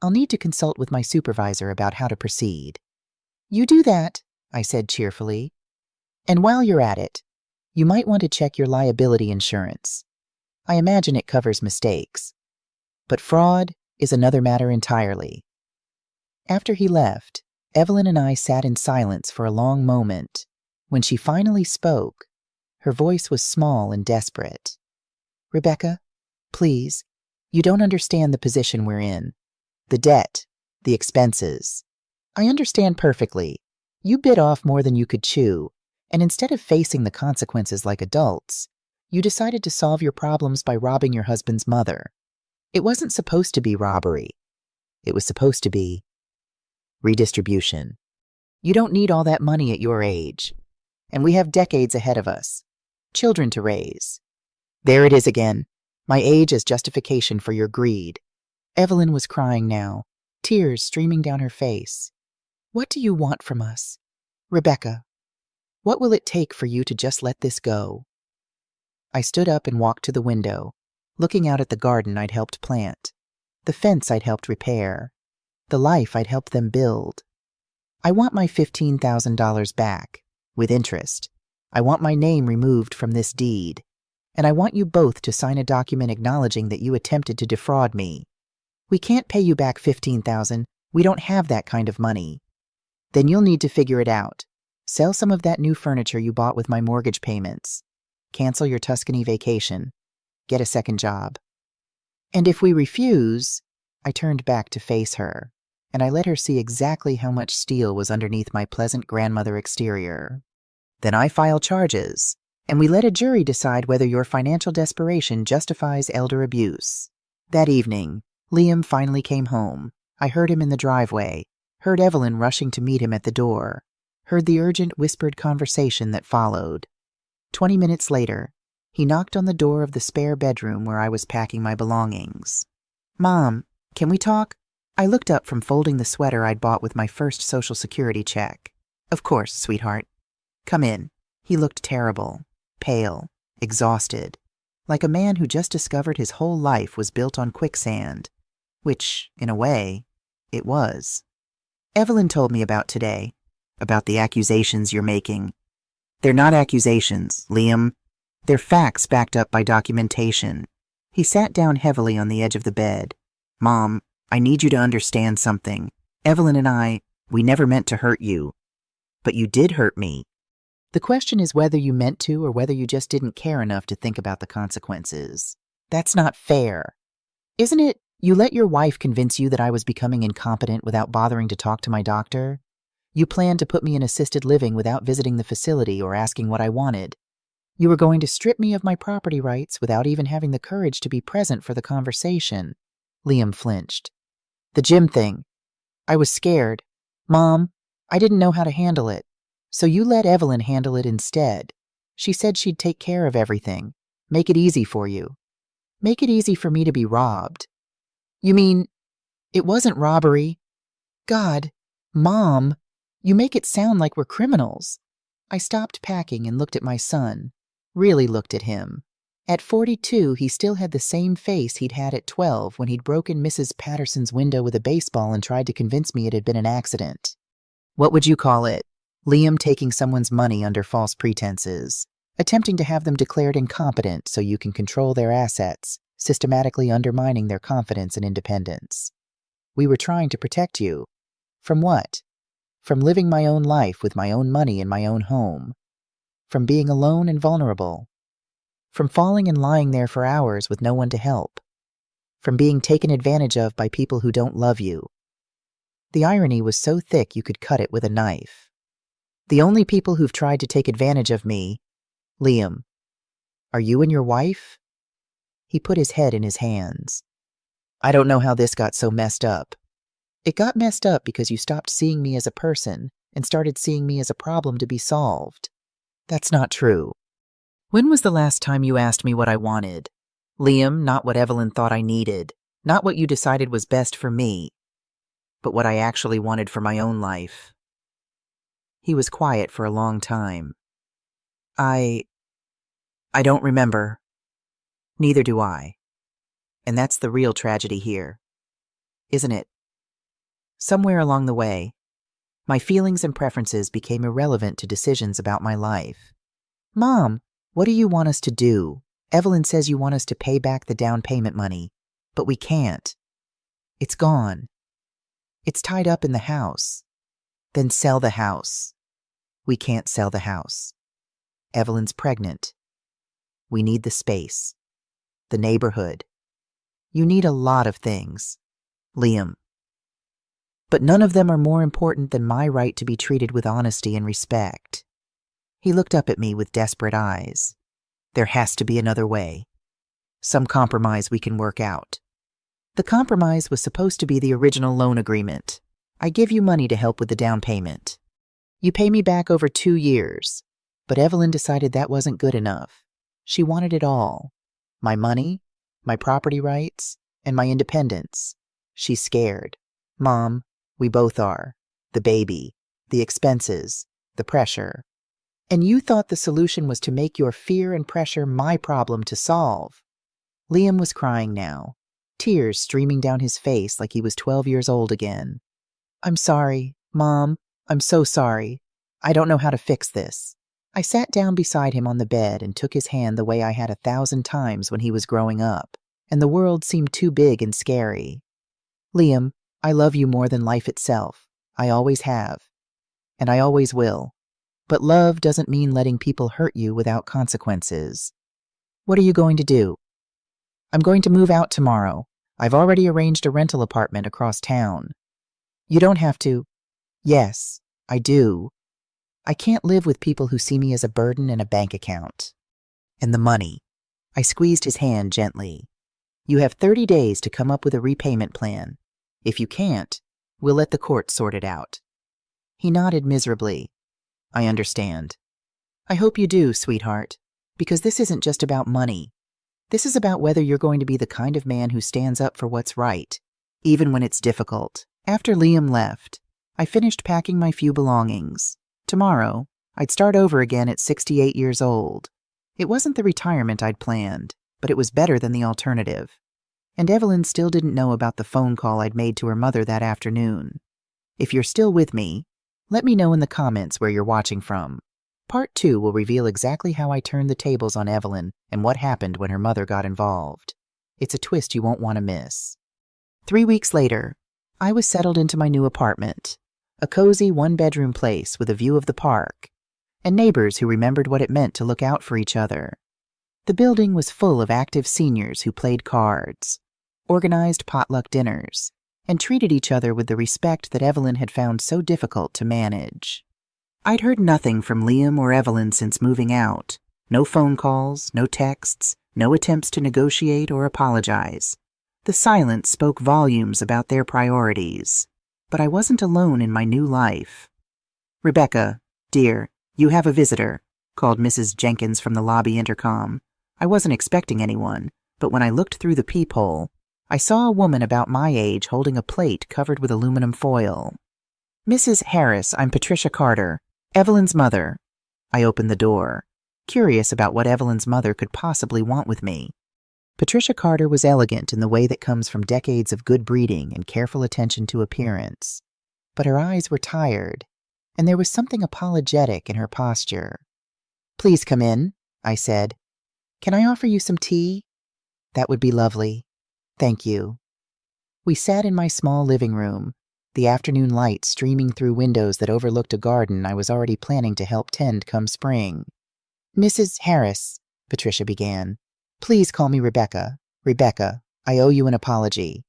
I'll need to consult with my supervisor about how to proceed. You do that, I said cheerfully. And while you're at it, you might want to check your liability insurance. I imagine it covers mistakes. But fraud is another matter entirely. After he left, Evelyn and I sat in silence for a long moment. When she finally spoke, her voice was small and desperate. Rebecca, please, you don't understand the position we're in. The debt, the expenses. I understand perfectly. You bit off more than you could chew, and instead of facing the consequences like adults, you decided to solve your problems by robbing your husband's mother. It wasn't supposed to be robbery. It was supposed to be redistribution. You don't need all that money at your age, and we have decades ahead of us, children to raise. There it is again, my age as justification for your greed. Evelyn was crying now, tears streaming down her face. What do you want from us? Rebecca, what will it take for you to just let this go? I stood up and walked to the window, looking out at the garden I'd helped plant, the fence I'd helped repair, the life I'd helped them build. I want my $15,000 back, with interest. I want my name removed from this deed, and I want you both to sign a document acknowledging that you attempted to defraud me. We can't pay you back $15,000. We don't have that kind of money. Then you'll need to figure it out. Sell some of that new furniture you bought with my mortgage payments. Cancel your Tuscany vacation. Get a second job. And if we refuse, I turned back to face her, and I let her see exactly how much steel was underneath my pleasant grandmother exterior. Then I file charges, and we let a jury decide whether your financial desperation justifies elder abuse. That evening, Liam finally came home. I heard him in the driveway, heard Evelyn rushing to meet him at the door, heard the urgent whispered conversation that followed. 20 minutes later, he knocked on the door of the spare bedroom where I was packing my belongings. Mom, can we talk? I looked up from folding the sweater I'd bought with my first Social Security check. Of course, sweetheart. Come in. He looked terrible, pale, exhausted, like a man who just discovered his whole life was built on quicksand, which, in a way, it was. Evelyn told me about today, about the accusations you're making. They're not accusations, Liam. They're facts backed up by documentation. He sat down heavily on the edge of the bed. Mom, I need you to understand something. Evelyn and we never meant to hurt you. But you did hurt me. The question is whether you meant to or whether you just didn't care enough to think about the consequences. That's not fair. Isn't it? You let your wife convince you that I was becoming incompetent without bothering to talk to my doctor. You planned to put me in assisted living without visiting the facility or asking what I wanted. You were going to strip me of my property rights without even having the courage to be present for the conversation. Liam flinched. The gym thing. I was scared. Mom, I didn't know how to handle it. So you let Evelyn handle it instead. She said she'd take care of everything. Make it easy for you. Make it easy for me to be robbed. You mean, it wasn't robbery? God, Mom, you make it sound like we're criminals. I stopped packing and looked at my son. Really looked at him. At 42, he still had the same face he'd had at 12 when he'd broken Mrs. Patterson's window with a baseball and tried to convince me it had been an accident. What would you call it? Liam taking someone's money under false pretenses, attempting to have them declared incompetent so you can control their assets, systematically undermining their confidence and independence. We were trying to protect you. From what? From living my own life with my own money in my own home. From being alone and vulnerable. From falling and lying there for hours with no one to help. From being taken advantage of by people who don't love you. The irony was so thick you could cut it with a knife. The only people who've tried to take advantage of me, Liam, are you and your wife? He put his head in his hands. I don't know how this got so messed up. It got messed up because you stopped seeing me as a person and started seeing me as a problem to be solved. That's not true. When was the last time you asked me what I wanted? Liam, not what Evelyn thought I needed, not what you decided was best for me, but what I actually wanted for my own life. He was quiet for a long time. I don't remember. Neither do I. And that's the real tragedy here, isn't it? Somewhere along the way, my feelings and preferences became irrelevant to decisions about my life. Mom, what do you want us to do? Evelyn says you want us to pay back the down payment money, but we can't. It's gone. It's tied up in the house. Then sell the house. We can't sell the house. Evelyn's pregnant. We need the space. The neighborhood. You need a lot of things, Liam. But none of them are more important than my right to be treated with honesty and respect. He looked up at me with desperate eyes. There has to be another way. Some compromise we can work out. The compromise was supposed to be the original loan agreement. I give you money to help with the down payment. You pay me back over 2 years. But Evelyn decided that wasn't good enough. She wanted it all. My money, my property rights, and my independence. She's scared. Mom, we both are. The baby, the expenses, the pressure. And you thought the solution was to make your fear and pressure my problem to solve. Liam was crying now, tears streaming down his face like he was 12 years old again. I'm sorry, Mom. I'm so sorry. I don't know how to fix this. I sat down beside him on the bed and took his hand the way I had 1,000 times when he was growing up, and the world seemed too big and scary. Liam, I love you more than life itself. I always have. And I always will. But love doesn't mean letting people hurt you without consequences. What are you going to do? I'm going to move out tomorrow. I've already arranged a rental apartment across town. You don't have to. Yes, I do. I can't live with people who see me as a burden and a bank account. And the money. I squeezed his hand gently. You have 30 days to come up with a repayment plan. If you can't, we'll let the court sort it out. He nodded miserably. I understand. I hope you do, sweetheart, because this isn't just about money. This is about whether you're going to be the kind of man who stands up for what's right, even when it's difficult. After Liam left, I finished packing my few belongings. Tomorrow, I'd start over again at 68 years old. It wasn't the retirement I'd planned, but it was better than the alternative. And Evelyn still didn't know about the phone call I'd made to her mother that afternoon. If you're still with me, let me know in the comments where you're watching from. Part 2 will reveal exactly how I turned the tables on Evelyn and what happened when her mother got involved. It's a twist you won't want to miss. 3 weeks later, I was settled into my new apartment, a cozy one-bedroom place with a view of the park, and neighbors who remembered what it meant to look out for each other. The building was full of active seniors who played cards, organized potluck dinners, and treated each other with the respect that Evelyn had found so difficult to manage. I'd heard nothing from Liam or Evelyn since moving out. No phone calls, no texts, no attempts to negotiate or apologize. The silence spoke volumes about their priorities. But I wasn't alone in my new life. Rebecca, dear, you have a visitor, called Mrs. Jenkins from the lobby intercom. I wasn't expecting anyone, but when I looked through the peephole, I saw a woman about my age holding a plate covered with aluminum foil. Mrs. Harris, I'm Patricia Carter, Evelyn's mother. I opened the door, curious about what Evelyn's mother could possibly want with me. Patricia Carter was elegant in the way that comes from decades of good breeding and careful attention to appearance. But her eyes were tired, and there was something apologetic in her posture. Please come in, I said. Can I offer you some tea? That would be lovely. Thank you. We sat in my small living room, the afternoon light streaming through windows that overlooked a garden I was already planning to help tend come spring. Mrs. Harris, Patricia began. Please call me Rebecca. Rebecca, I owe you an apology.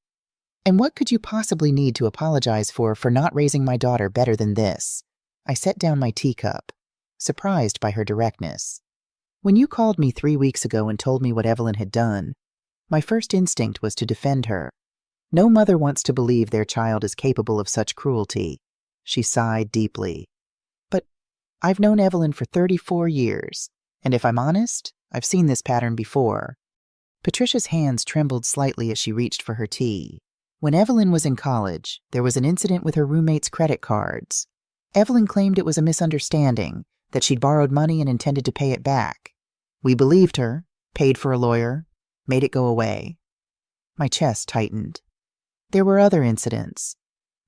And what could you possibly need to apologize for not raising my daughter better than this? I set down my teacup, surprised by her directness. When you called me 3 weeks ago and told me what Evelyn had done, my first instinct was to defend her. No mother wants to believe their child is capable of such cruelty. She sighed deeply. But I've known Evelyn for 34 years, and if I'm honest, I've seen this pattern before. Patricia's hands trembled slightly as she reached for her tea. When Evelyn was in college, there was an incident with her roommate's credit cards. Evelyn claimed it was a misunderstanding, that she'd borrowed money and intended to pay it back. We believed her, paid for a lawyer, made it go away. My chest tightened. There were other incidents.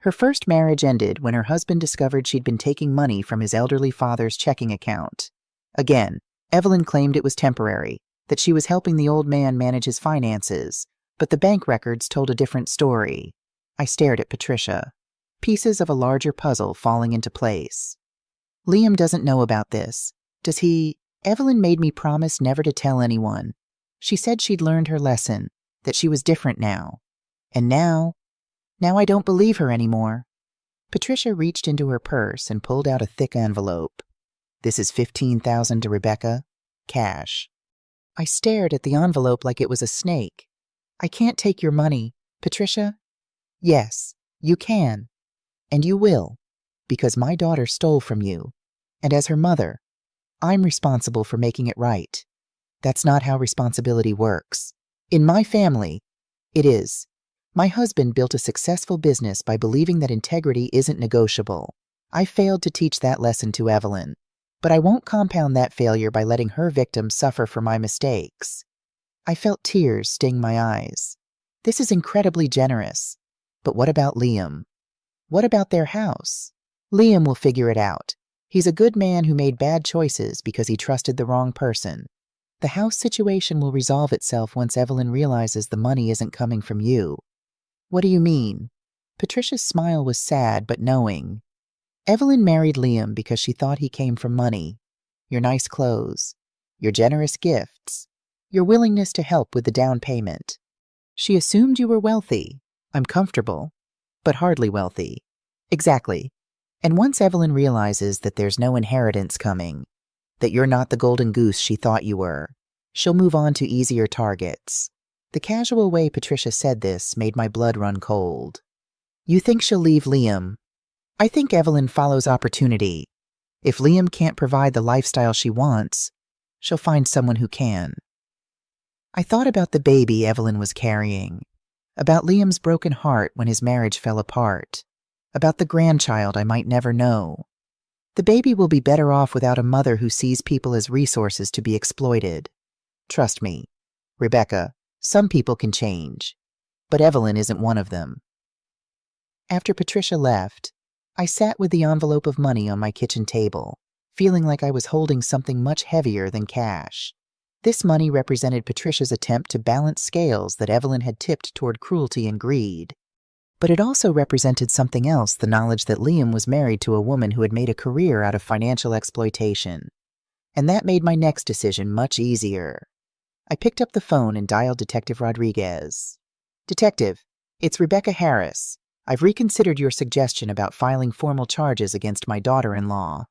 Her first marriage ended when her husband discovered she'd been taking money from his elderly father's checking account. Again, Evelyn claimed it was temporary, that she was helping the old man manage his finances, but the bank records told a different story. I stared at Patricia, pieces of a larger puzzle falling into place. Liam doesn't know about this. Does he? Evelyn made me promise never to tell anyone. She said she'd learned her lesson, that she was different now. And now I don't believe her anymore. Patricia reached into her purse and pulled out a thick envelope. This is $15,000 to Rebecca, cash. I stared at the envelope like it was a snake. I can't take your money, Patricia. Yes, you can. And you will, because my daughter stole from you. And as her mother, I'm responsible for making it right. That's not how responsibility works. In my family, it is. My husband built a successful business by believing that integrity isn't negotiable. I failed to teach that lesson to Evelyn, but I won't compound that failure by letting her victims suffer for my mistakes. I felt tears sting my eyes. This is incredibly generous. But what about Liam? What about their house? Liam will figure it out. He's a good man who made bad choices because he trusted the wrong person. The house situation will resolve itself once Evelyn realizes the money isn't coming from you. What do you mean? Patricia's smile was sad but knowing. Evelyn married Liam because she thought he came from money. Your nice clothes. Your generous gifts. Your willingness to help with the down payment. She assumed you were wealthy. I'm comfortable, but hardly wealthy. Exactly. And once Evelyn realizes that there's no inheritance coming, that you're not the golden goose she thought you were, she'll move on to easier targets. The casual way Patricia said this made my blood run cold. You think she'll leave Liam? I think Evelyn follows opportunity. If Liam can't provide the lifestyle she wants, she'll find someone who can. I thought about the baby Evelyn was carrying, about Liam's broken heart when his marriage fell apart, about the grandchild I might never know. The baby will be better off without a mother who sees people as resources to be exploited. Trust me, Rebecca, some people can change, but Evelyn isn't one of them. After Patricia left, I sat with the envelope of money on my kitchen table, feeling like I was holding something much heavier than cash. This money represented Patricia's attempt to balance scales that Evelyn had tipped toward cruelty and greed. But it also represented something else, the knowledge that Liam was married to a woman who had made a career out of financial exploitation. And that made my next decision much easier. I picked up the phone and dialed Detective Rodriguez. Detective, it's Rebecca Harris. I've reconsidered your suggestion about filing formal charges against my daughter-in-law.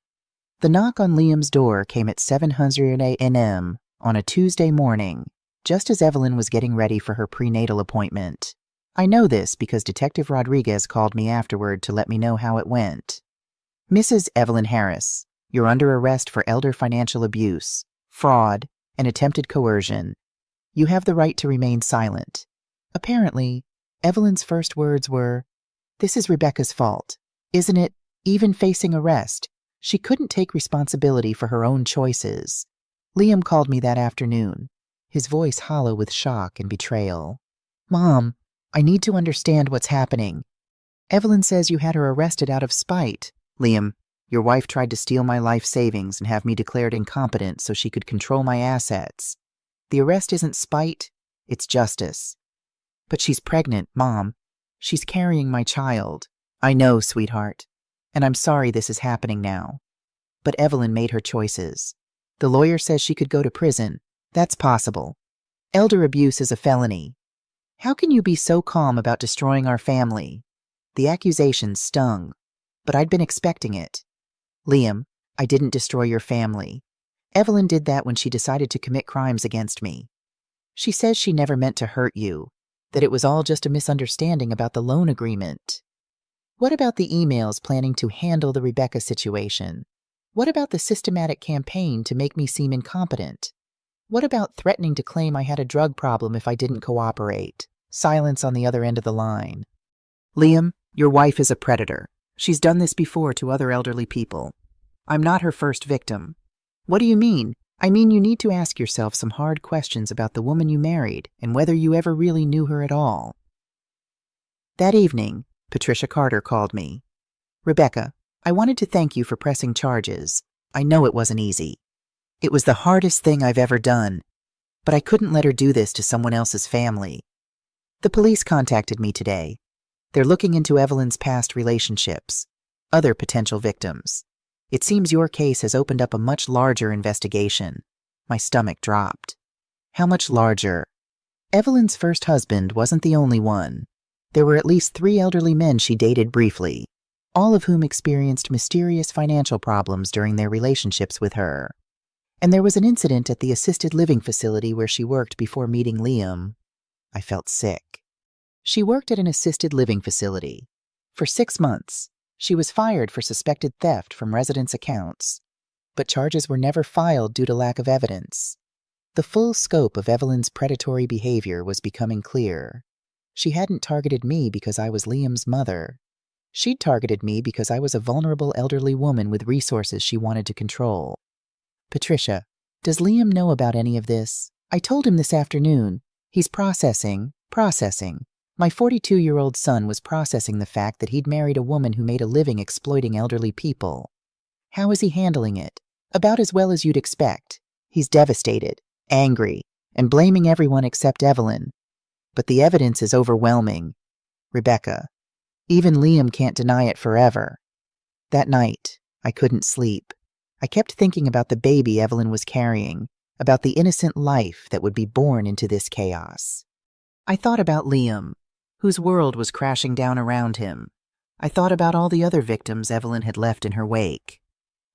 The knock on Liam's door came at 7:00 a.m. on a Tuesday morning, just as Evelyn was getting ready for her prenatal appointment. I know this because Detective Rodriguez called me afterward to let me know how it went. Mrs. Evelyn Harris, you're under arrest for elder financial abuse, fraud, and attempted coercion. You have the right to remain silent. Apparently, Evelyn's first words were, "This is Rebecca's fault, isn't it?" Even facing arrest, she couldn't take responsibility for her own choices. Liam called me that afternoon, his voice hollow with shock and betrayal. "Mom, I need to understand what's happening. Evelyn says you had her arrested out of spite." "Liam, your wife tried to steal my life savings and have me declared incompetent so she could control my assets. The arrest isn't spite, it's justice." "But she's pregnant, Mom. She's carrying my child." "I know, sweetheart, and I'm sorry this is happening now. But Evelyn made her choices. The lawyer says she could go to prison. That's possible. Elder abuse is a felony. How can you be so calm about destroying our family?" The accusations stung, but I'd been expecting it. "Liam, I didn't destroy your family. Evelyn did that when she decided to commit crimes against me. She says she never meant to hurt you, that it was all just a misunderstanding about the loan agreement? What about the emails planning to handle the Rebecca situation? What about the systematic campaign to make me seem incompetent? What about threatening to claim I had a drug problem if I didn't cooperate? Silence on the other end of the line. Liam, your wife is a predator. She's done this before to other elderly people. I'm not her first victim. What do you mean? I mean, you need to ask yourself some hard questions about the woman you married and whether you ever really knew her at all. That evening, Patricia Carter called me. Rebecca, I wanted to thank you for pressing charges. I know it wasn't easy. It was the hardest thing I've ever done, but I couldn't let her do this to someone else's family. The police contacted me today. They're looking into Evelyn's past relationships, other potential victims. It seems your case has opened up a much larger investigation. My stomach dropped. How much larger? Evelyn's first husband wasn't the only one. There were at least 3 elderly men she dated briefly, all of whom experienced mysterious financial problems during their relationships with her. And there was an incident at the assisted living facility where she worked before meeting Liam. I felt sick. She worked at an assisted living facility. For 6 months, she was fired for suspected theft from residents' accounts, but charges were never filed due to lack of evidence. The full scope of Evelyn's predatory behavior was becoming clear. She hadn't targeted me because I was Liam's mother. She'd targeted me because I was a vulnerable elderly woman with resources she wanted to control. Patricia, does Liam know about any of this? I told him this afternoon. He's processing. My 42-year-old son was processing the fact that he'd married a woman who made a living exploiting elderly people. How is he handling it? About as well as you'd expect. He's devastated, angry, and blaming everyone except Evelyn. But the evidence is overwhelming. Rebecca, even Liam can't deny it forever. That night, I couldn't sleep. I kept thinking about the baby Evelyn was carrying, about the innocent life that would be born into this chaos. I thought about Liam, whose world was crashing down around him. I thought about all the other victims Evelyn had left in her wake.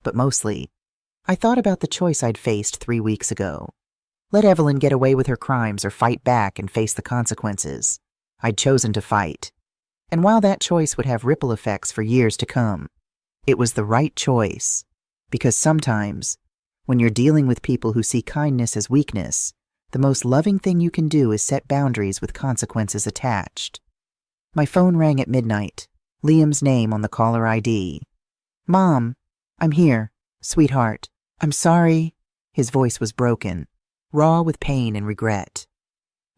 But mostly, I thought about the choice I'd faced 3 weeks ago. Let Evelyn get away with her crimes or fight back and face the consequences. I'd chosen to fight. And while that choice would have ripple effects for years to come, it was the right choice. Because sometimes, when you're dealing with people who see kindness as weakness, the most loving thing you can do is set boundaries with consequences attached. My phone rang at midnight, Liam's name on the caller ID. Mom, I'm here, sweetheart. I'm sorry. His voice was broken, raw with pain and regret.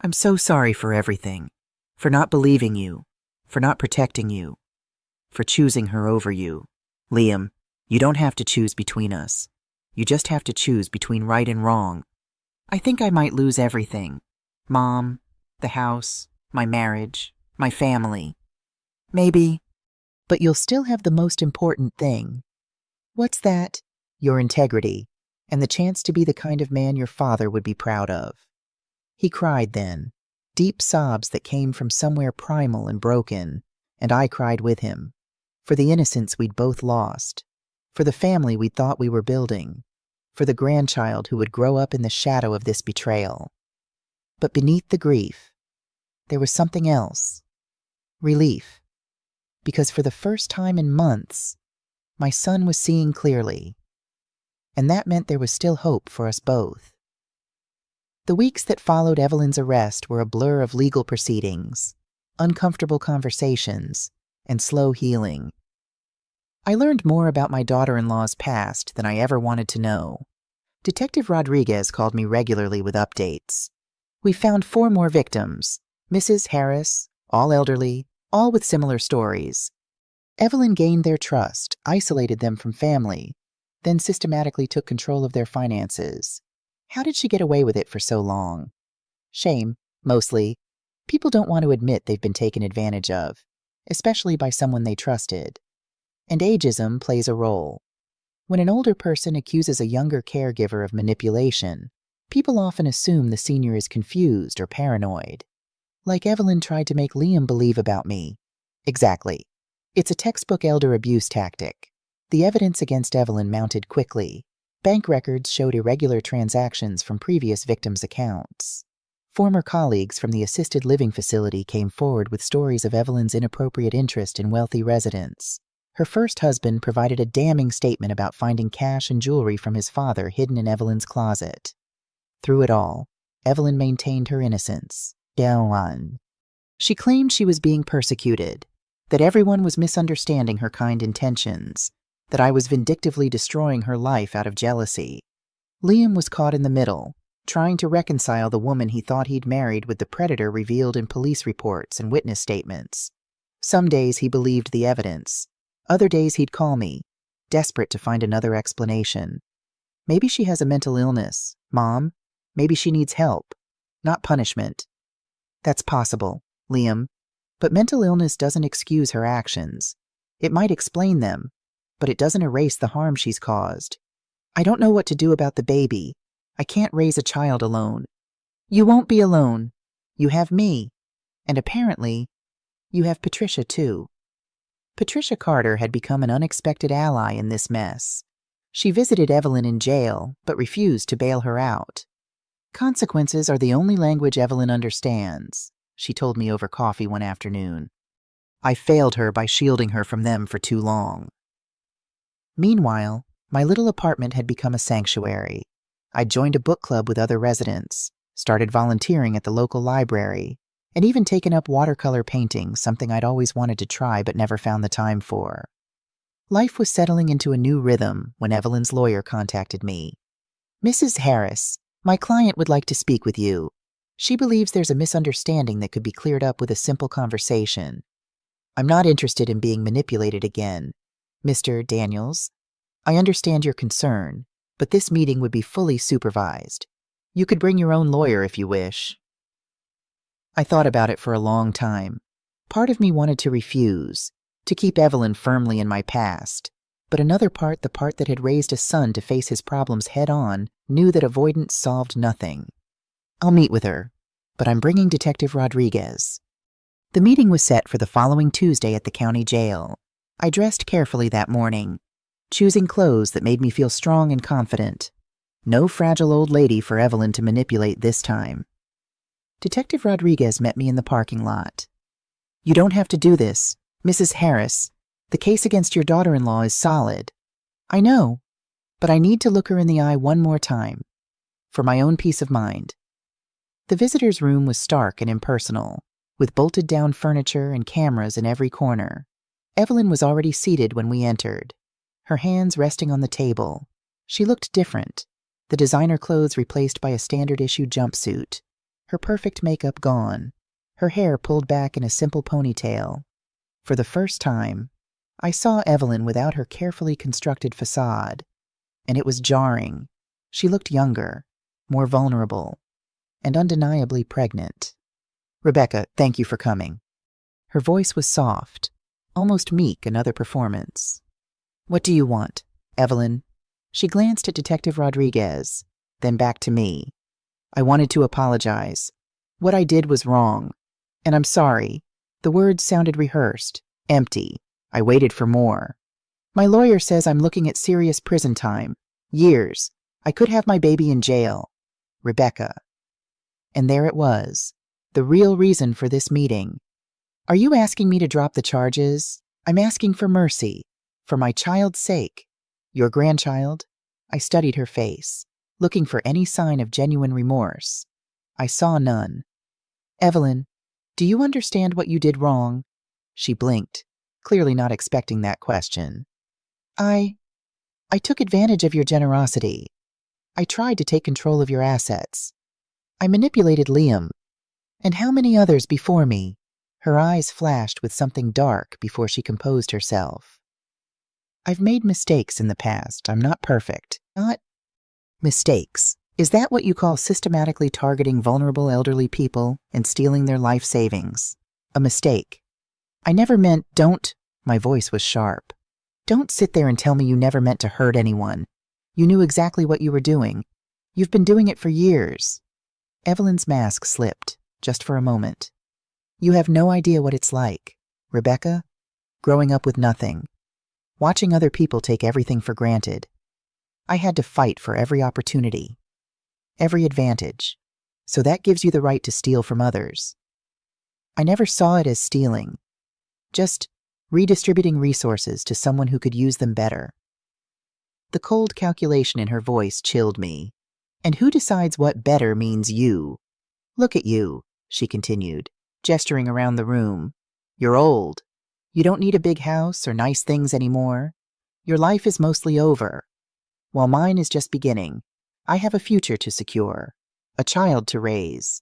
I'm so sorry for everything, for not believing you, for not protecting you, for choosing her over you. Liam, you don't have to choose between us. You just have to choose between right and wrong. I think I might lose everything. Mom, the house, my marriage, my family. Maybe, but you'll still have the most important thing. What's that? Your integrity, and the chance to be the kind of man your father would be proud of. He cried then, deep sobs that came from somewhere primal and broken, and I cried with him, for the innocence we'd both lost, for the family we thought we were building, for the grandchild who would grow up in the shadow of this betrayal. But beneath the grief, there was something else. Relief. Because for the first time in months, my son was seeing clearly. And that meant there was still hope for us both. The weeks that followed Evelyn's arrest were a blur of legal proceedings, uncomfortable conversations, and slow healing. I learned more about my daughter-in-law's past than I ever wanted to know. Detective Rodriguez called me regularly with updates. We found 4 more victims, Mrs. Harris, all elderly, all with similar stories. Evelyn gained their trust, isolated them from family, then systematically took control of their finances. How did she get away with it for so long? Shame, mostly. People don't want to admit they've been taken advantage of, especially by someone they trusted. And ageism plays a role. When an older person accuses a younger caregiver of manipulation, people often assume the senior is confused or paranoid. Like Evelyn tried to make Liam believe about me. Exactly. It's a textbook elder abuse tactic. The evidence against Evelyn mounted quickly. Bank records showed irregular transactions from previous victims' accounts. Former colleagues from the assisted living facility came forward with stories of Evelyn's inappropriate interest in wealthy residents. Her first husband provided a damning statement about finding cash and jewelry from his father hidden in Evelyn's closet. Through it all, Evelyn maintained her innocence. She claimed she was being persecuted, that everyone was misunderstanding her kind intentions, that I was vindictively destroying her life out of jealousy. Liam was caught in the middle, trying to reconcile the woman he thought he'd married with the predator revealed in police reports and witness statements. Some days he believed the evidence. Other days he'd call me, desperate to find another explanation. Maybe she has a mental illness, Mom. Maybe she needs help, not punishment. That's possible, Liam, but mental illness doesn't excuse her actions. It might explain them, but it doesn't erase the harm she's caused. I don't know what to do about the baby. I can't raise a child alone. You won't be alone. You have me. And apparently, you have Patricia too. Patricia Carter had become an unexpected ally in this mess. She visited Evelyn in jail, but refused to bail her out. Consequences are the only language Evelyn understands, she told me over coffee one afternoon. I failed her by shielding her from them for too long. Meanwhile, my little apartment had become a sanctuary. I'd joined a book club with other residents, started volunteering at the local library, and even taken up watercolor painting, something I'd always wanted to try but never found the time for. Life was settling into a new rhythm when Evelyn's lawyer contacted me. Mrs. Harris, my client would like to speak with you. She believes there's a misunderstanding that could be cleared up with a simple conversation. I'm not interested in being manipulated again. Mr. Daniels, I understand your concern, but this meeting would be fully supervised. You could bring your own lawyer if you wish. I thought about it for a long time. Part of me wanted to refuse, to keep Evelyn firmly in my past, but another part, the part that had raised a son to face his problems head-on, knew that avoidance solved nothing. I'll meet with her, but I'm bringing Detective Rodriguez. The meeting was set for the following Tuesday at the county jail. I dressed carefully that morning, choosing clothes that made me feel strong and confident. No fragile old lady for Evelyn to manipulate this time. Detective Rodriguez met me in the parking lot. You don't have to do this, Mrs. Harris. The case against your daughter-in-law is solid. I know, but I need to look her in the eye one more time, for my own peace of mind. The visitor's room was stark and impersonal, with bolted-down furniture and cameras in every corner. Evelyn was already seated when we entered, her hands resting on the table. She looked different, the designer clothes replaced by a standard-issue jumpsuit, her perfect makeup gone, her hair pulled back in a simple ponytail. For the first time, I saw Evelyn without her carefully constructed facade, and it was jarring. She looked younger, more vulnerable, and undeniably pregnant. Rebecca, thank you for coming. Her voice was soft, almost meek, another performance. What do you want, Evelyn? She glanced at Detective Rodriguez, then back to me. I wanted to apologize. What I did was wrong, and I'm sorry. The words sounded rehearsed, empty. I waited for more. My lawyer says I'm looking at serious prison time. Years. I could have my baby in jail. Rebecca. And there it was, the real reason for this meeting. Are you asking me to drop the charges? I'm asking for mercy, for my child's sake. Your grandchild? I studied her face, looking for any sign of genuine remorse. I saw none. Evelyn, do you understand what you did wrong? She blinked, clearly not expecting that question. I took advantage of your generosity. I tried to take control of your assets. I manipulated Liam, and how many others before me? Her eyes flashed with something dark before she composed herself. I've made mistakes in the past. I'm not perfect. Not mistakes. Is that what you call systematically targeting vulnerable elderly people and stealing their life savings? A mistake. I never meant, don't. My voice was sharp. Don't sit there and tell me you never meant to hurt anyone. You knew exactly what you were doing. You've been doing it for years. Evelyn's mask slipped, just for a moment. You have no idea what it's like, Rebecca, growing up with nothing, watching other people take everything for granted. I had to fight for every opportunity, every advantage. So that gives you the right to steal from others. I never saw it as stealing, just redistributing resources to someone who could use them better. The cold calculation in her voice chilled me. And who decides what better means you? Look at you, she continued, gesturing around the room. You're old. You don't need a big house or nice things anymore. Your life is mostly over. While mine is just beginning, I have a future to secure, a child to raise.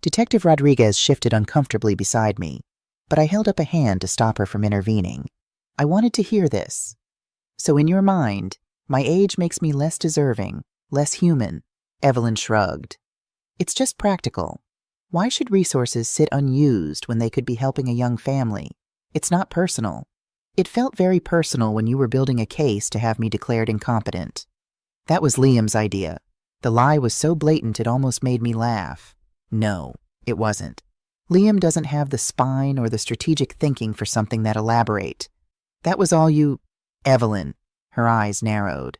Detective Rodriguez shifted uncomfortably beside me, but I held up a hand to stop her from intervening. I wanted to hear this. So in your mind, my age makes me less deserving, less human, Evelyn shrugged. It's just practical. Why should resources sit unused when they could be helping a young family? It's not personal. It felt very personal when you were building a case to have me declared incompetent. That was Liam's idea. The lie was so blatant it almost made me laugh. No, it wasn't. Liam doesn't have the spine or the strategic thinking for something that elaborate. That was all you... Evelyn, her eyes narrowed.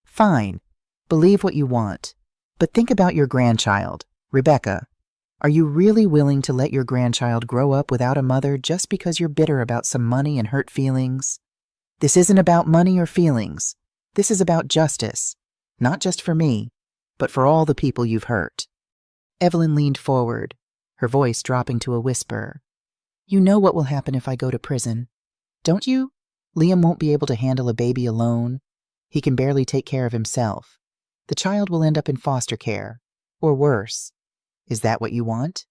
Fine, believe what you want. But think about your grandchild, Rebecca. Are you really willing to let your grandchild grow up without a mother just because you're bitter about some money and hurt feelings? This isn't about money or feelings. This is about justice. Not just for me, but for all the people you've hurt. Evelyn leaned forward, her voice dropping to a whisper. You know what will happen if I go to prison, don't you? Liam won't be able to handle a baby alone. He can barely take care of himself. The child will end up in foster care, or worse. Is that what you want?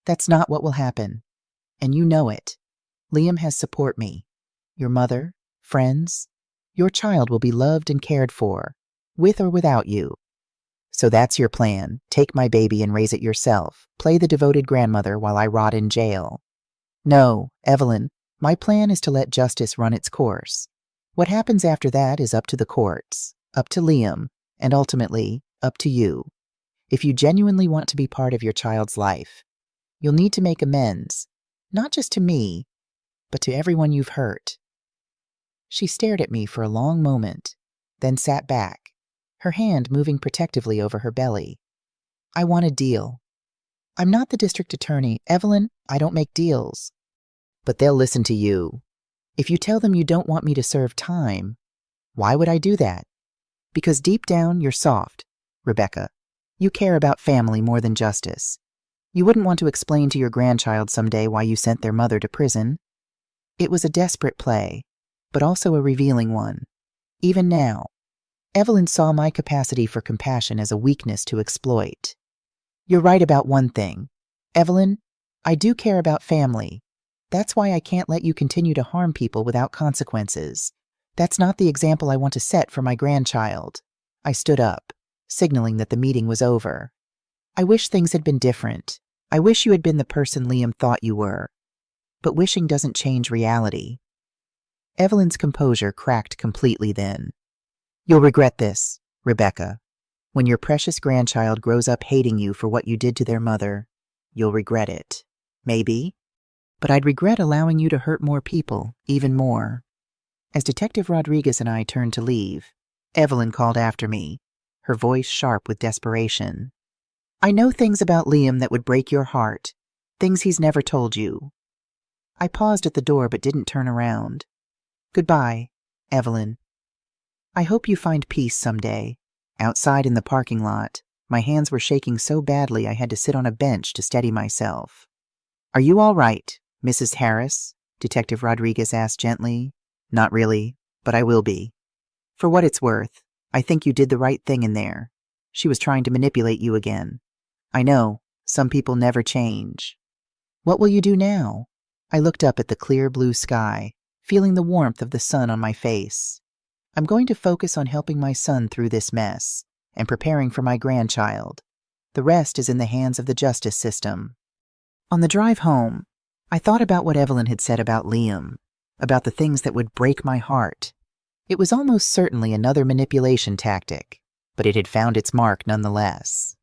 That's not what will happen, and you know it. Liam has support me. Your mother, friends. Your child will be loved and cared for, with or without you. So that's your plan. Take my baby and raise it yourself. Play the devoted grandmother while I rot in jail. No, Evelyn, my plan is to let justice run its course. What happens after that is up to the courts, up to Liam, and ultimately, up to you. If you genuinely want to be part of your child's life, you'll need to make amends, not just to me, but to everyone you've hurt. She stared at me for a long moment, then sat back, her hand moving protectively over her belly. I want a deal. I'm not the district attorney, Evelyn. I don't make deals. But they'll listen to you. If you tell them you don't want me to serve time, why would I do that? Because deep down, you're soft, Rebecca. You care about family more than justice. You wouldn't want to explain to your grandchild someday why you sent their mother to prison. It was a desperate play, but also a revealing one. Even now, Evelyn saw my capacity for compassion as a weakness to exploit. You're right about one thing. Evelyn, I do care about family. That's why I can't let you continue to harm people without consequences. That's not the example I want to set for my grandchild. I stood up, signaling that the meeting was over. I wish things had been different. I wish you had been the person Liam thought you were. But wishing doesn't change reality. Evelyn's composure cracked completely then. You'll regret this, Rebecca. When your precious grandchild grows up hating you for what you did to their mother, you'll regret it. Maybe. But I'd regret allowing you to hurt more people, even more. As Detective Rodriguez and I turned to leave, Evelyn called after me, her voice sharp with desperation. I know things about Liam that would break your heart, things he's never told you. I paused at the door but didn't turn around. Goodbye, Evelyn. I hope you find peace someday. Outside in the parking lot, my hands were shaking so badly I had to sit on a bench to steady myself. Are you all right, Mrs. Harris? Detective Rodriguez asked gently. Not really, but I will be. For what it's worth, I think you did the right thing in there. She was trying to manipulate you again. I know, some people never change. What will you do now? I looked up at the clear blue sky, feeling the warmth of the sun on my face. I'm going to focus on helping my son through this mess and preparing for my grandchild. The rest is in the hands of the justice system. On the drive home, I thought about what Evelyn had said about Liam, about the things that would break my heart. It was almost certainly another manipulation tactic, but it had found its mark nonetheless.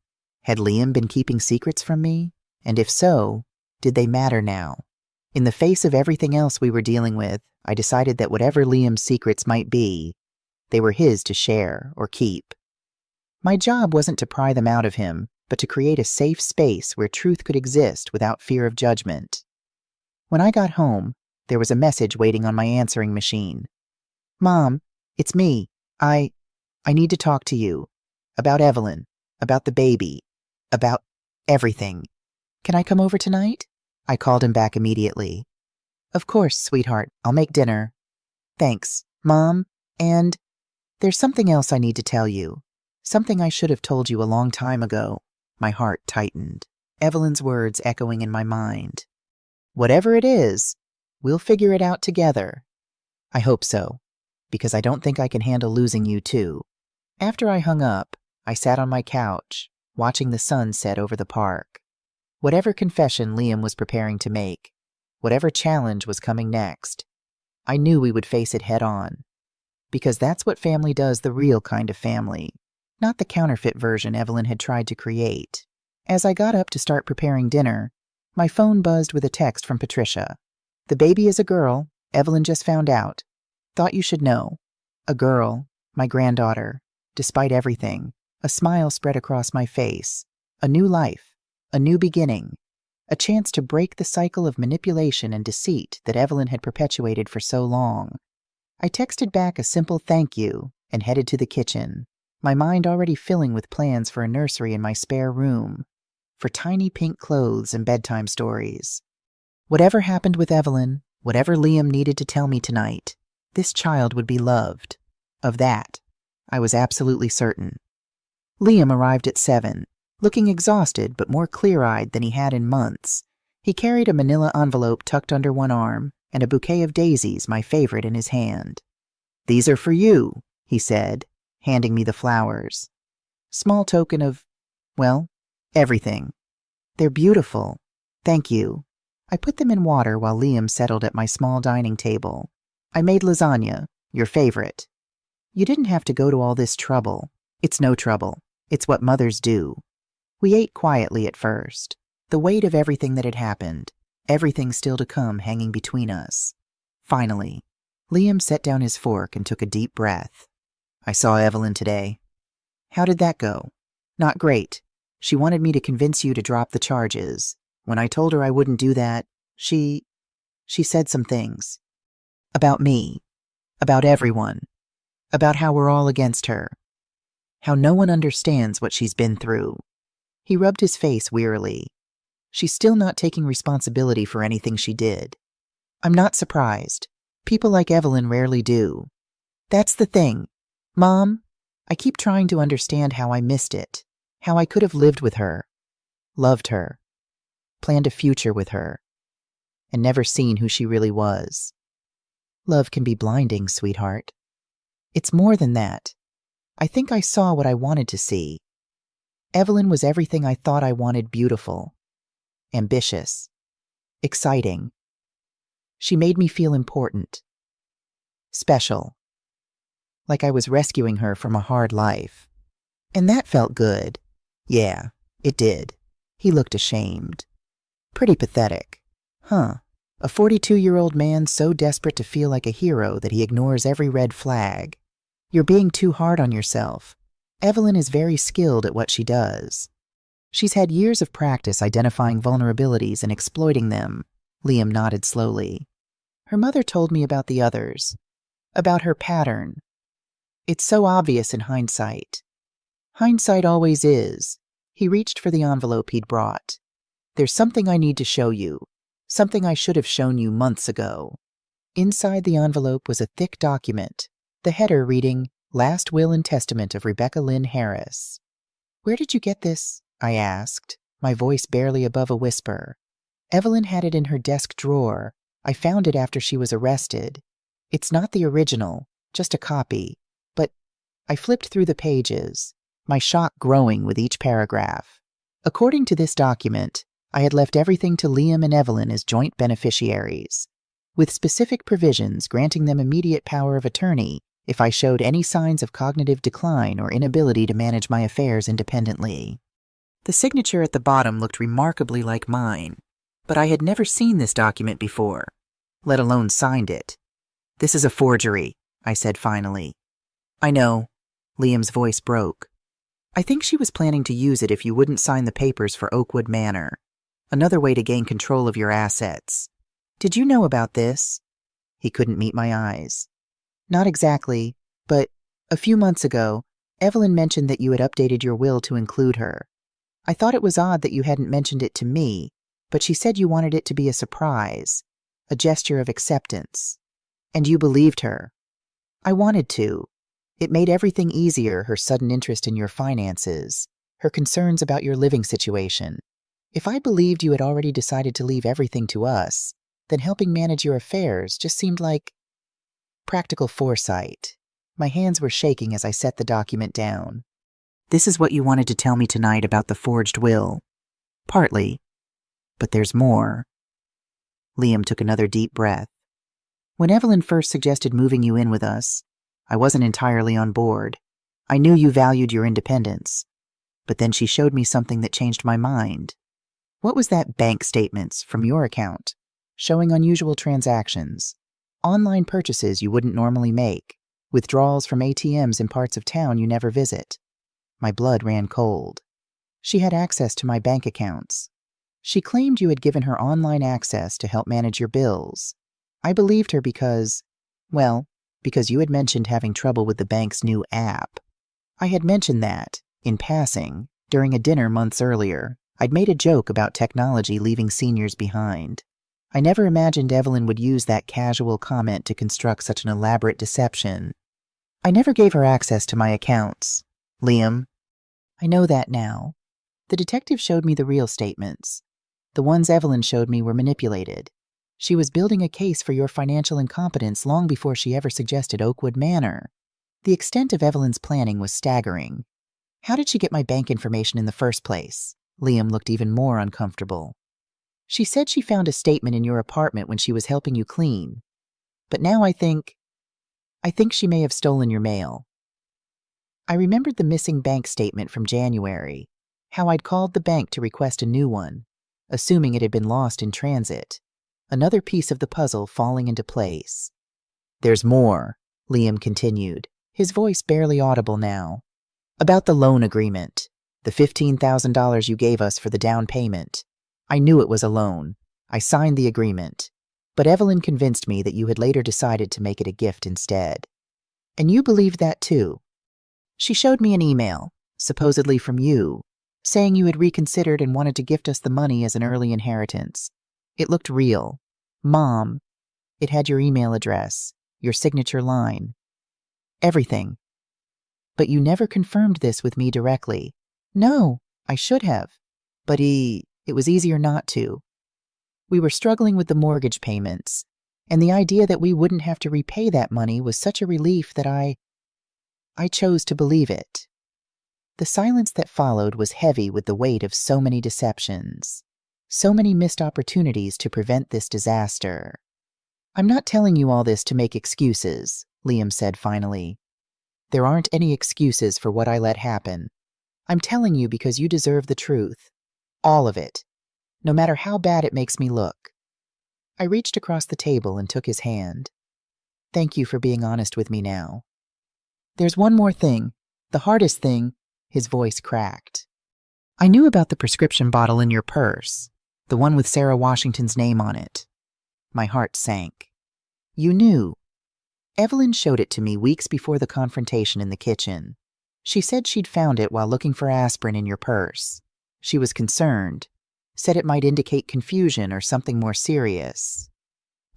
Had Liam been keeping secrets from me? And if so, did they matter now? In the face of everything else we were dealing with, I decided that whatever Liam's secrets might be, they were his to share or keep. My job wasn't to pry them out of him, but to create a safe space where truth could exist without fear of judgment. When I got home, there was a message waiting on my answering machine. "Mom, it's me. I need to talk to you. About Evelyn. About the baby. About everything. Can I come over tonight?" I called him back immediately. "Of course, sweetheart. I'll make dinner." "Thanks, Mom. And there's something else I need to tell you. Something I should have told you a long time ago." My heart tightened, Evelyn's words echoing in my mind. "Whatever it is, we'll figure it out together." I hope so, because I don't think I can handle losing you too. After I hung up, I sat on my couch, watching the sun set over the park. Whatever confession Liam was preparing to make, whatever challenge was coming next, I knew we would face it head on. Because that's what family does, the real kind of family, not the counterfeit version Evelyn had tried to create. As I got up to start preparing dinner, my phone buzzed with a text from Patricia. "The baby is a girl. Evelyn just found out. Thought you should know. A girl, my granddaughter. Despite everything, a smile spread across my face. A new life, a new beginning, a chance to break the cycle of manipulation and deceit that Evelyn had perpetuated for so long." I texted back a simple thank you and headed to the kitchen, my mind already filling with plans for a nursery in my spare room, for tiny pink clothes and bedtime stories. Whatever happened with Evelyn, whatever Liam needed to tell me tonight, this child would be loved. Of that, I was absolutely certain. Liam arrived at 7, looking exhausted but more clear-eyed than he had in months. He carried a manila envelope tucked under one arm and a bouquet of daisies, my favorite, in his hand. "These are for you," he said, handing me the flowers. Small token of, well, everything. "They're beautiful. Thank you." I put them in water while Liam settled at my small dining table. "I made lasagna, your favorite." "You didn't have to go to all this trouble." "It's no trouble. It's what mothers do." We ate quietly at first, the weight of everything that had happened, everything still to come hanging between us. Finally, Liam set down his fork and took a deep breath. "I saw Evelyn today." "How did that go?" "Not great. She wanted me to convince you to drop the charges. When I told her I wouldn't do that, she said some things. About me. About everyone. About how we're all against her. How no one understands what she's been through." He rubbed his face wearily. "She's still not taking responsibility for anything she did. I'm not surprised. People like Evelyn rarely do. That's the thing. Mom, I keep trying to understand how I missed it, how I could have lived with her, loved her, planned a future with her, and never seen who she really was. Love can be blinding, sweetheart. It's more than that. I think I saw what I wanted to see. Evelyn was everything I thought I wanted: beautiful, ambitious, exciting. She made me feel important, special, like I was rescuing her from a hard life. And that felt good. Yeah, it did." He looked ashamed. "Pretty pathetic. Huh. A 42-year-old man so desperate to feel like a hero that he ignores every red flag. You're being too hard on yourself. Evelyn is very skilled at what she does. She's had years of practice identifying vulnerabilities and exploiting them." Liam nodded slowly. "Her mother told me about the others, about her pattern. It's so obvious in hindsight. Hindsight always is." He reached for the envelope he'd brought. "There's something I need to show you, something I should have shown you months ago." Inside the envelope was a thick document, the header reading, "Last Will and Testament of Rebecca Lynn Harris." "Where did you get this?" I asked, my voice barely above a whisper. "Evelyn had it in her desk drawer. I found it after she was arrested. It's not the original, just a copy. But..." I flipped through the pages, my shock growing with each paragraph. According to this document, I had left everything to Liam and Evelyn as joint beneficiaries, with specific provisions granting them immediate power of attorney if I showed any signs of cognitive decline or inability to manage my affairs independently. The signature at the bottom looked remarkably like mine, but I had never seen this document before, let alone signed it. "This is a forgery," I said finally. "I know." Liam's voice broke. I think she was planning to use it if you wouldn't sign the papers for Oakwood Manor. Another way to gain control of your assets. Did you know about this? He couldn't meet my eyes. Not exactly, but a few months ago, Evelyn mentioned that you had updated your will to include her. I thought it was odd that you hadn't mentioned it to me, but she said you wanted it to be a surprise, a gesture of acceptance. And you believed her. I wanted to. It made everything easier, her sudden interest in your finances, her concerns about your living situation. If I believed you had already decided to leave everything to us, then helping manage your affairs just seemed like practical foresight. My hands were shaking as I set the document down. This is what you wanted to tell me tonight about the forged will. Partly. But there's more. Liam took another deep breath. When Evelyn first suggested moving you in with us, I wasn't entirely on board. I knew you valued your independence. But then she showed me something that changed my mind. What was that bank statements from your account, showing unusual transactions, online purchases you wouldn't normally make, withdrawals from ATMs in parts of town you never visit? My blood ran cold. She had access to my bank accounts. She claimed you had given her online access to help manage your bills. I believed her because you had mentioned having trouble with the bank's new app. I had mentioned that, in passing, during a dinner months earlier. I'd made a joke about technology leaving seniors behind. I never imagined Evelyn would use that casual comment to construct such an elaborate deception. I never gave her access to my accounts, Liam. I know that now. The detective showed me the real statements. The ones Evelyn showed me were manipulated. She was building a case for your financial incompetence long before she ever suggested Oakwood Manor. The extent of Evelyn's planning was staggering. How did she get my bank information in the first place? Liam looked even more uncomfortable. She said she found a statement in your apartment when she was helping you clean. But now I think she may have stolen your mail. I remembered the missing bank statement from January, how I'd called the bank to request a new one, assuming it had been lost in transit. Another piece of the puzzle falling into place. There's more, Liam continued, his voice barely audible now. About the loan agreement, the $15,000 you gave us for the down payment. I knew it was a loan. I signed the agreement. But Evelyn convinced me that you had later decided to make it a gift instead. And you believed that too. She showed me an email, supposedly from you, saying you had reconsidered and wanted to gift us the money as an early inheritance. It looked real. Mom. It had your email address, your signature line. Everything. But you never confirmed this with me directly. No, I should have. But it was easier not to. We were struggling with the mortgage payments, and the idea that we wouldn't have to repay that money was such a relief that I chose to believe it. The silence that followed was heavy with the weight of so many deceptions, so many missed opportunities to prevent this disaster. I'm not telling you all this to make excuses, Liam said finally. There aren't any excuses for what I let happen. I'm telling you because you deserve the truth. All of it. No matter how bad it makes me look. I reached across the table and took his hand. Thank you for being honest with me now. There's one more thing. The hardest thing. His voice cracked. I knew about the prescription bottle in your purse, the one with Sarah Washington's name on it. My heart sank. You knew. Evelyn showed it to me weeks before the confrontation in the kitchen. She said she'd found it while looking for aspirin in your purse. She was concerned, said it might indicate confusion or something more serious.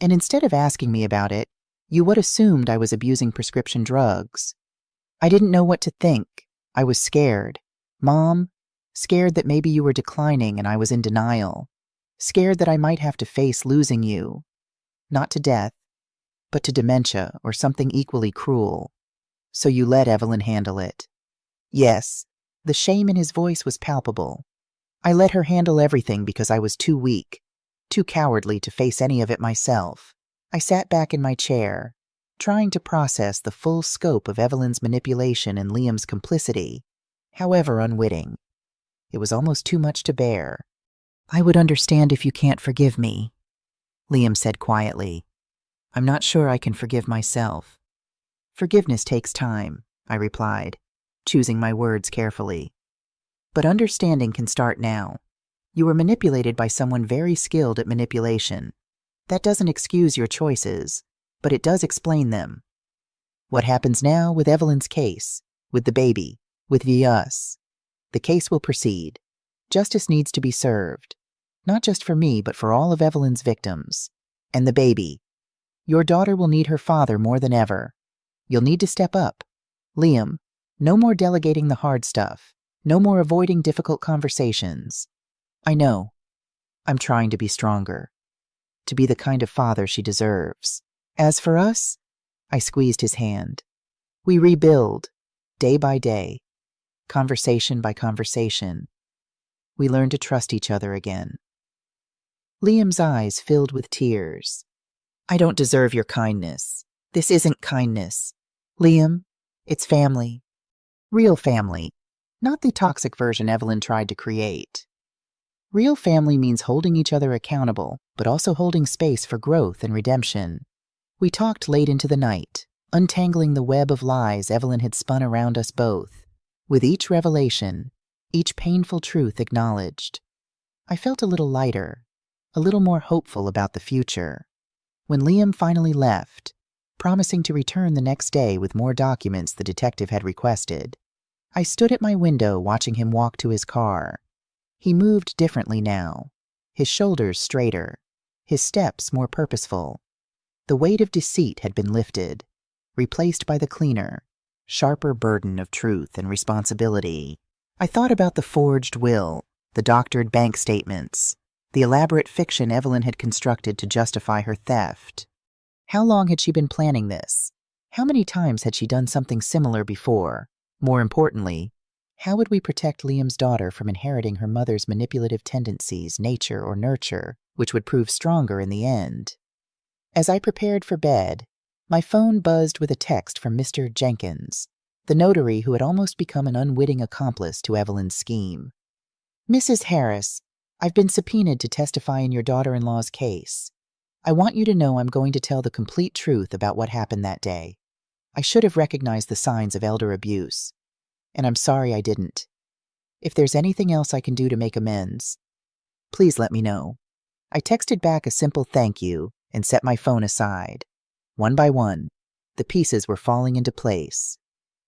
And instead of asking me about it, you would assumed I was abusing prescription drugs. I didn't know what to think. I was scared. Mom, scared that maybe you were declining and I was in denial. Scared that I might have to face losing you. Not to death, but to dementia or something equally cruel. So you let Evelyn handle it. Yes, the shame in his voice was palpable. I let her handle everything because I was too weak, too cowardly to face any of it myself. I sat back in my chair, trying to process the full scope of Evelyn's manipulation and Liam's complicity, however unwitting. It was almost too much to bear. I would understand if you can't forgive me, Liam said quietly. I'm not sure I can forgive myself. Forgiveness takes time, I replied. choosing my words carefully. But understanding can start now. You were manipulated by someone very skilled at manipulation. That doesn't excuse your choices, but it does explain them. What happens now with Evelyn's case, with the baby, with us? The case will proceed. Justice needs to be served. Not just for me, but for all of Evelyn's victims. And the baby. Your daughter will need her father more than ever. You'll need to step up. Liam, no more delegating the hard stuff. No more avoiding difficult conversations. I know. I'm trying to be stronger. To be the kind of father she deserves. As for us, I squeezed his hand. We rebuild, day by day, conversation by conversation. We learn to trust each other again. Liam's eyes filled with tears. I don't deserve your kindness. This isn't kindness. Liam, it's family. Real family. Not the toxic version Evelyn tried to create. Real family means holding each other accountable, but also holding space for growth and redemption. We talked late into the night, untangling the web of lies Evelyn had spun around us both. With each revelation, each painful truth acknowledged, I felt a little lighter, a little more hopeful about the future. When Liam finally left, promising to return the next day with more documents the detective had requested, I stood at my window watching him walk to his car. He moved differently now, his shoulders straighter, his steps more purposeful. The weight of deceit had been lifted, replaced by the cleaner, sharper burden of truth and responsibility. I thought about the forged will, the doctored bank statements, the elaborate fiction Evelyn had constructed to justify her theft. How long had she been planning this? How many times had she done something similar before? More importantly, how would we protect Liam's daughter from inheriting her mother's manipulative tendencies, nature or nurture, which would prove stronger in the end? As I prepared for bed, my phone buzzed with a text from Mr. Jenkins, the notary who had almost become an unwitting accomplice to Evelyn's scheme. Mrs. Harris, I've been subpoenaed to testify in your daughter-in-law's case. I want you to know I'm going to tell the complete truth about what happened that day. I should have recognized the signs of elder abuse, and I'm sorry I didn't. If there's anything else I can do to make amends, please let me know. I texted back a simple thank you and set my phone aside. One by one, the pieces were falling into place.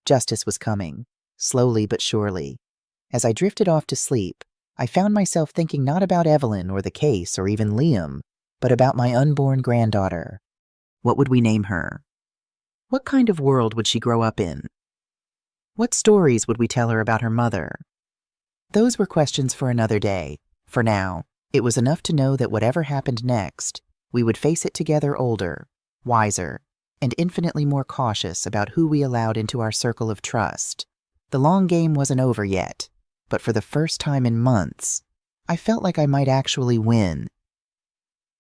Justice was coming, slowly but surely. As I drifted off to sleep, I found myself thinking not about Evelyn or the case or even Liam, but about my unborn granddaughter. What would we name her? What kind of world would she grow up in? What stories would we tell her about her mother? Those were questions for another day. For now, it was enough to know that whatever happened next, we would face it together older, wiser, and infinitely more cautious about who we allowed into our circle of trust. The long game wasn't over yet, but for the first time in months, I felt like I might actually win.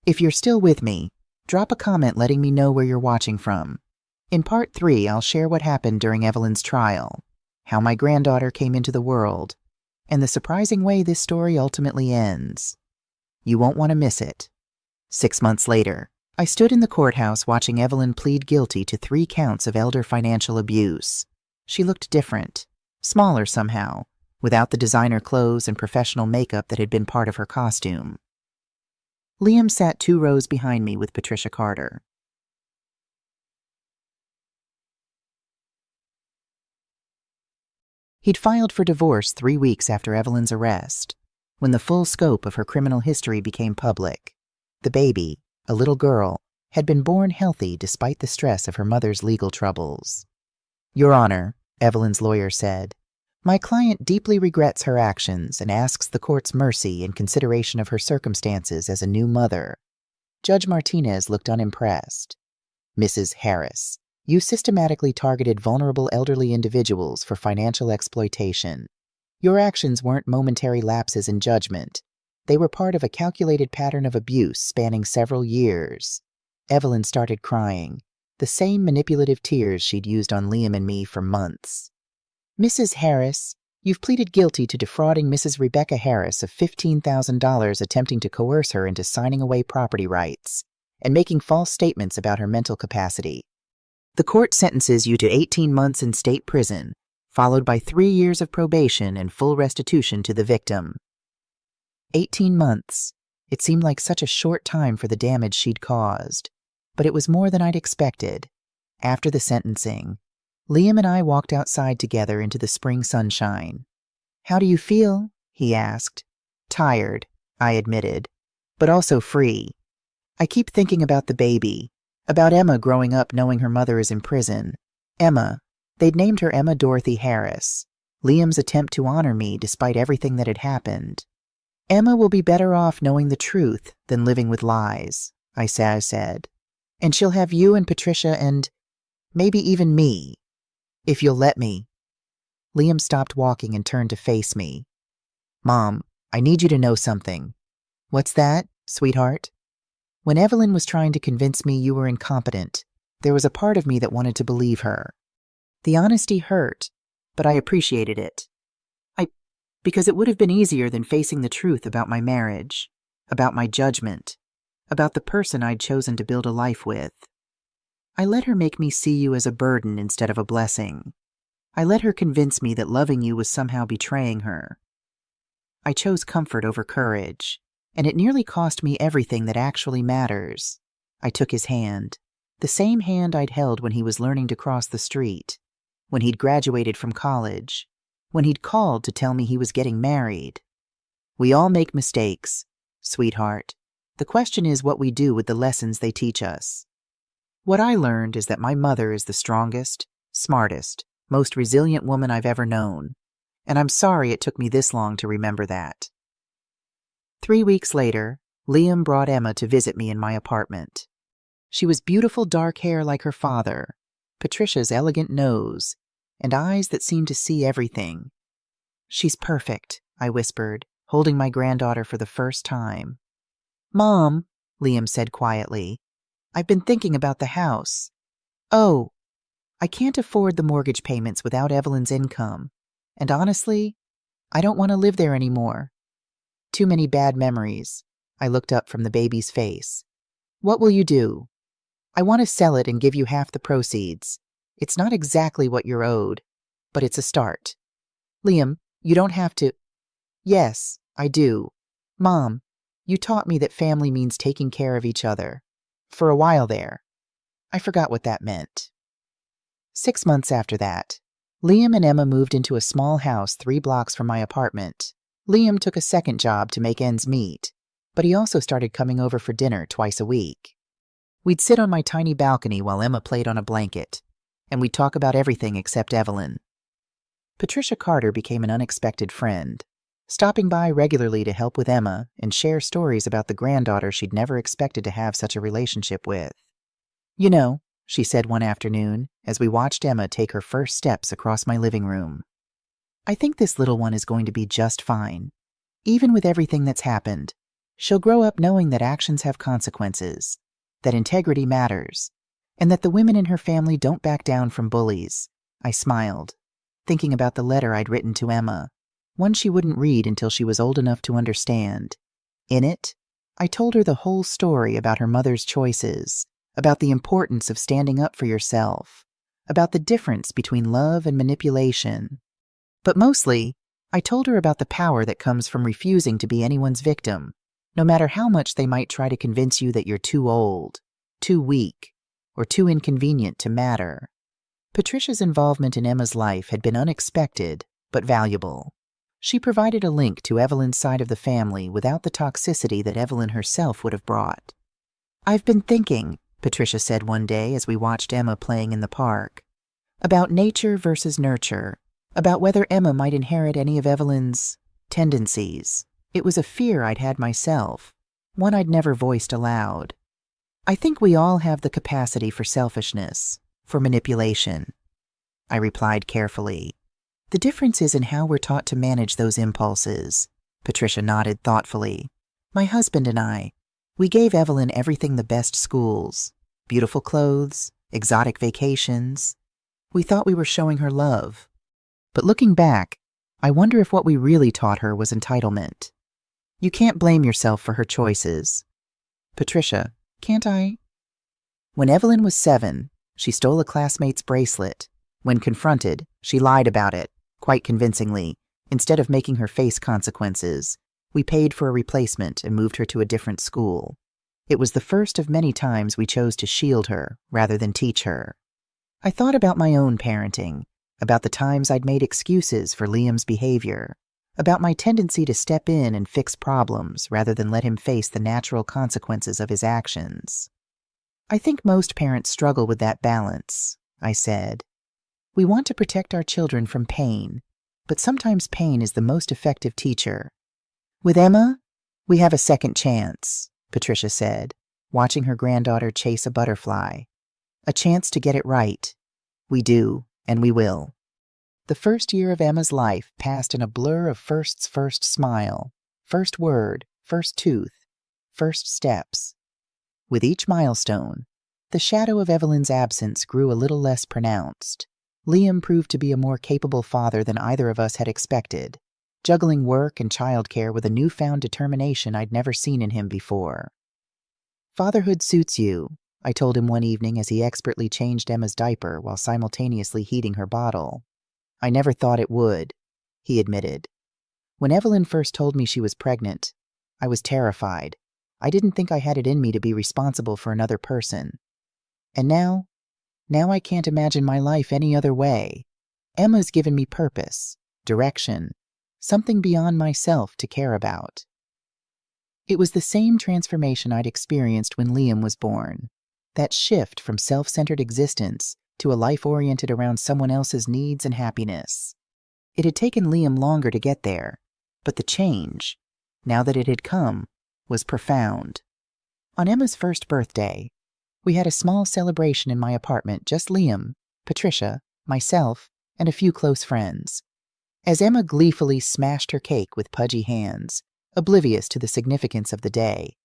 If you're still with me, drop a comment letting me know where you're watching from. In Part 3, I'll share what happened during Evelyn's trial, how my granddaughter came into the world, and the surprising way this story ultimately ends. You won't want to miss it. 6 months later, I stood in the courthouse watching Evelyn plead guilty to 3 counts of elder financial abuse. She looked different, smaller somehow, without the designer clothes and professional makeup that had been part of her costume. Liam sat 2 rows behind me with Patricia Carter. He'd filed for divorce 3 weeks after Evelyn's arrest, when the full scope of her criminal history became public. The baby, a little girl, had been born healthy despite the stress of her mother's legal troubles. Your Honor, Evelyn's lawyer said, my client deeply regrets her actions and asks the court's mercy in consideration of her circumstances as a new mother. Judge Martinez looked unimpressed. Mrs. Harris, you systematically targeted vulnerable elderly individuals for financial exploitation. Your actions weren't momentary lapses in judgment. They were part of a calculated pattern of abuse spanning several years. Evelyn started crying, the same manipulative tears she'd used on Liam and me for months. Mrs. Harris, you've pleaded guilty to defrauding Mrs. Rebecca Harris of $15,000 attempting to coerce her into signing away property rights and making false statements about her mental capacity. The court sentences you to 18 months in state prison, followed by 3 years of probation and full restitution to the victim. 18 months. It seemed like such a short time for the damage she'd caused, but it was more than I'd expected. After the sentencing, Liam and I walked outside together into the spring sunshine. "How do you feel?" he asked. "Tired," I admitted, "but also free. I keep thinking about the baby, about Emma growing up knowing her mother is in prison. Emma, they'd named her Emma Dorothy Harris. Liam's attempt to honor me despite everything that had happened. Emma will be better off knowing the truth than living with lies," I said. "And she'll have you and Patricia and maybe even me, if you'll let me." Liam stopped walking and turned to face me. "Mom, I need you to know something." "What's that, sweetheart?" "When Evelyn was trying to convince me you were incompetent, there was a part of me that wanted to believe her. The honesty hurt, but I appreciated it. Because it would have been easier than facing the truth about my marriage, about my judgment, about the person I'd chosen to build a life with. I let her make me see you as a burden instead of a blessing. I let her convince me that loving you was somehow betraying her. I chose comfort over courage, and it nearly cost me everything that actually matters." I took his hand, the same hand I'd held when he was learning to cross the street, when he'd graduated from college, when he'd called to tell me he was getting married. "We all make mistakes, sweetheart. The question is what we do with the lessons they teach us. What I learned is that my mother is the strongest, smartest, most resilient woman I've ever known, and I'm sorry it took me this long to remember that." 3 weeks later, Liam brought Emma to visit me in my apartment. She was beautiful dark hair like her father, Patricia's elegant nose, and eyes that seemed to see everything. "She's perfect," I whispered, holding my granddaughter for the first time. "Mom," Liam said quietly, "I've been thinking about the house. Oh, I can't afford the mortgage payments without Evelyn's income, and honestly, I don't want to live there anymore. Too many bad memories." I looked up from the baby's face. "What will you do?" "I want to sell it and give you half the proceeds. It's not exactly what you're owed, but it's a start." "Liam, you don't have to." "Yes, I do. Mom, you taught me that family means taking care of each other. For a while there. I forgot what that meant." 6 months after that, Liam and Emma moved into a small house 3 blocks from my apartment. Liam took a second job to make ends meet, but he also started coming over for dinner twice a week. We'd sit on my tiny balcony while Emma played on a blanket, and we'd talk about everything except Evelyn. Patricia Carter became an unexpected friend, stopping by regularly to help with Emma and share stories about the granddaughter she'd never expected to have such a relationship with. "You know," she said one afternoon as we watched Emma take her first steps across my living room, "I think this little one is going to be just fine. Even with everything that's happened, she'll grow up knowing that actions have consequences, that integrity matters, and that the women in her family don't back down from bullies." I smiled, thinking about the letter I'd written to Emma, one she wouldn't read until she was old enough to understand. In it, I told her the whole story about her mother's choices, about the importance of standing up for yourself, about the difference between love and manipulation. But mostly, I told her about the power that comes from refusing to be anyone's victim, no matter how much they might try to convince you that you're too old, too weak, or too inconvenient to matter. Patricia's involvement in Emma's life had been unexpected, but valuable. She provided a link to Evelyn's side of the family without the toxicity that Evelyn herself would have brought. "I've been thinking," Patricia said one day as we watched Emma playing in the park, "about nature versus nurture, about whether Emma might inherit any of Evelyn's tendencies. It was a fear I'd had myself, one I'd never voiced aloud. I think we all have the capacity for selfishness, for manipulation," I replied carefully. "The difference is in how we're taught to manage those impulses." Patricia nodded thoughtfully. "My husband and I, we gave Evelyn everything the best schools, beautiful clothes, exotic vacations. We thought we were showing her love. But looking back, I wonder if what we really taught her was entitlement. You can't blame yourself for her choices." "Patricia, can't I?" "When Evelyn was 7, she stole a classmate's bracelet. When confronted, She lied about it, quite convincingly. Instead of making her face consequences, we paid for a replacement and moved her to a different school. It was the first of many times we chose to shield her rather than teach her. I thought about my own parenting, about the times I'd made excuses for Liam's behavior, about my tendency to step in and fix problems rather than let him face the natural consequences of his actions. I think most parents struggle with that balance, I said. We want to protect our children from pain, but sometimes pain is the most effective teacher. With Emma, we have a second chance, Patricia said, watching her granddaughter chase a butterfly. A chance to get it right. We do, and we will. The first year of Emma's life passed in a blur of first's first smile, first word, first tooth, first steps. With each milestone, the shadow of Evelyn's absence grew a little less pronounced. Liam proved to be a more capable father than either of us had expected, juggling work and childcare with a newfound determination I'd never seen in him before. Fatherhood suits you, I told him one evening as he expertly changed Emma's diaper while simultaneously heating her bottle. I never thought it would, he admitted. When Evelyn first told me she was pregnant, I was terrified. I didn't think I had it in me to be responsible for another person. And now I can't imagine my life any other way. Emma's given me purpose, direction, something beyond myself to care about. It was the same transformation I'd experienced when Liam was born. That shift from self-centered existence to a life oriented around someone else's needs and happiness. It had taken Liam longer to get there, but the change, now that it had come, was profound. On Emma's first birthday, we had a small celebration in my apartment, just Liam, Patricia, myself, and a few close friends. As Emma gleefully smashed her cake with pudgy hands, oblivious to the significance of the day,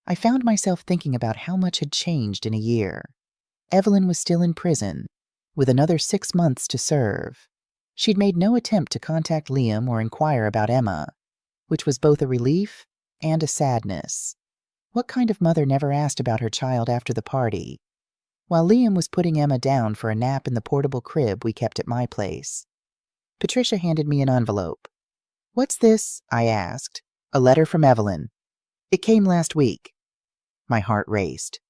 I found myself thinking about how much had changed in a year. Evelyn was still in prison, with another 6 months to serve. She'd made no attempt to contact Liam or inquire about Emma, which was both a relief and a sadness. What kind of mother never asked about her child after the party? While Liam was putting Emma down for a nap in the portable crib we kept at my place, Patricia handed me an envelope. "What's this?" I asked. "A letter from Evelyn. It came last week." My heart raced.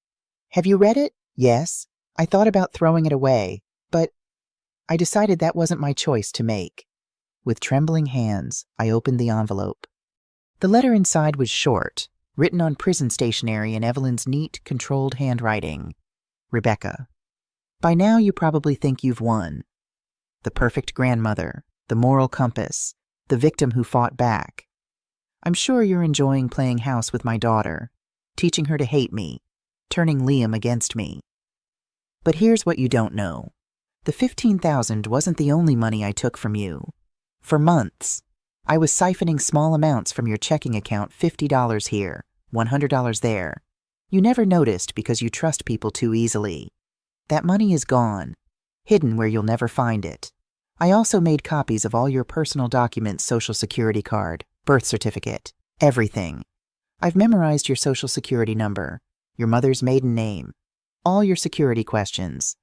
"Have you read it?" "Yes. I thought about throwing it away, but I decided that wasn't my choice to make." With trembling hands, I opened the envelope. The letter inside was short, written on prison stationery in Evelyn's neat, controlled handwriting. Rebecca. By now you probably think you've won. The perfect grandmother, the moral compass, the victim who fought back. I'm sure you're enjoying playing house with my daughter, teaching her to hate me, turning Liam against me. But here's what you don't know. The $15,000 wasn't the only money I took from you. For months, I was siphoning small amounts from your checking account, $50 here, $100 there. You never noticed because you trust people too easily. That money is gone, hidden where you'll never find it. I also made copies of all your personal documents, Social Security card, birth certificate, everything. I've memorized your Social Security number, your mother's maiden name, all your security questions.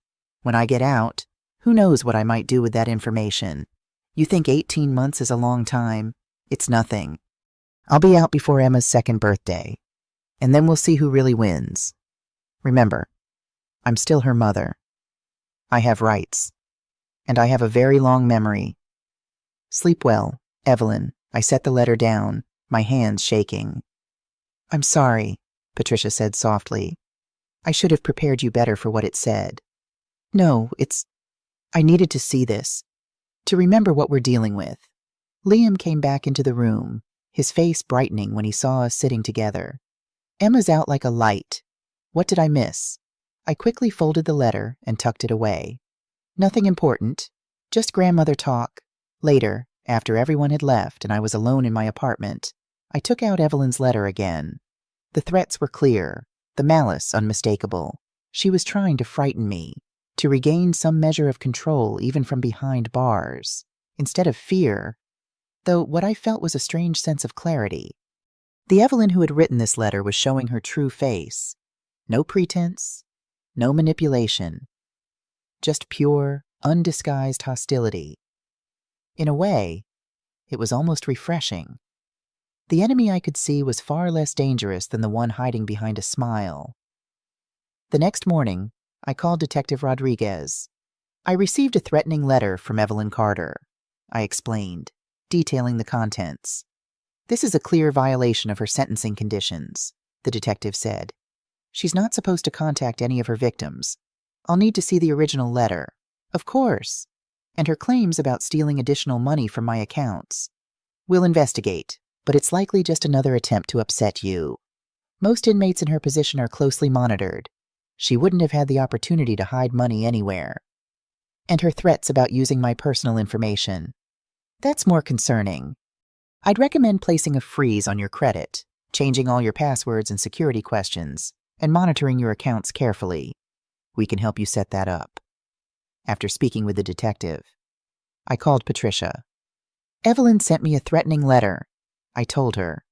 When I get out, who knows what I might do with that information? You think 18 months is a long time? It's nothing. I'll be out before Emma's second birthday, and then we'll see who really wins. Remember, I'm still her mother. I have rights, and I have a very long memory. Sleep well, Evelyn. I set the letter down, my hands shaking. I'm sorry, Patricia said softly. I should have prepared you better for what it said. No, I needed to see this, to remember what we're dealing with. Liam came back into the room, his face brightening when he saw us sitting together. Emma's out like a light. What did I miss? I quickly folded the letter and tucked it away. Nothing important, just grandmother talk. Later, after everyone had left and I was alone in my apartment, I took out Evelyn's letter again. The threats were clear, the malice unmistakable. She was trying to frighten me, to regain some measure of control even from behind bars, instead of fear, though what I felt was a strange sense of clarity. The Evelyn who had written this letter was showing her true face. No pretense, no manipulation. Just pure, undisguised hostility. In a way, it was almost refreshing. The enemy I could see was far less dangerous than the one hiding behind a smile. The next morning, I called Detective Rodriguez. I received a threatening letter from Evelyn Carter. I explained, detailing the contents. This is a clear violation of her sentencing conditions, the detective said. She's not supposed to contact any of her victims. I'll need to see the original letter. Of course. And her claims about stealing additional money from my accounts. We'll investigate, but it's likely just another attempt to upset you. Most inmates in her position are closely monitored. She wouldn't have had the opportunity to hide money anywhere. And her threats about using my personal information. That's more concerning. I'd recommend placing a freeze on your credit, changing all your passwords and security questions, and monitoring your accounts carefully. We can help you set that up. After speaking with the detective, I called Patricia. Evelyn sent me a threatening letter. I told her.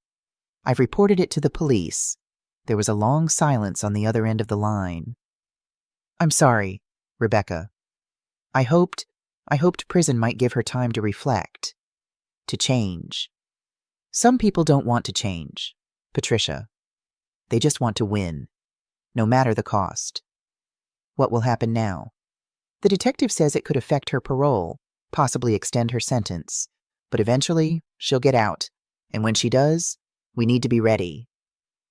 I've reported it to the police. There was a long silence on the other end of the line. I'm sorry, Rebecca. I hoped prison might give her time to reflect, to change. Some people don't want to change, Patricia. They just want to win, no matter the cost. What will happen now? The detective says it could affect her parole, possibly extend her sentence, but eventually she'll get out, and when she does, we need to be ready.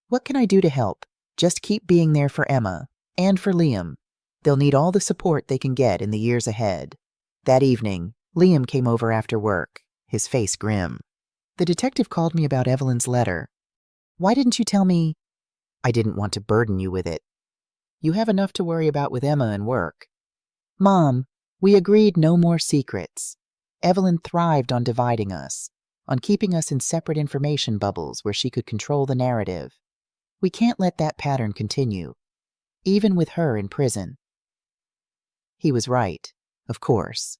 What can I do to help? Just keep being there for Emma, and for Liam. They'll need all the support they can get in the years ahead. That evening, Liam came over after work, his face grim. The detective called me about Evelyn's letter. Why didn't you tell me? I didn't want to burden you with it. You have enough to worry about with Emma and work. Mom, we agreed no more secrets. Evelyn thrived on dividing us, on keeping us in separate information bubbles where she could control the narrative. We can't let that pattern continue, even with her in prison. He was right, of course.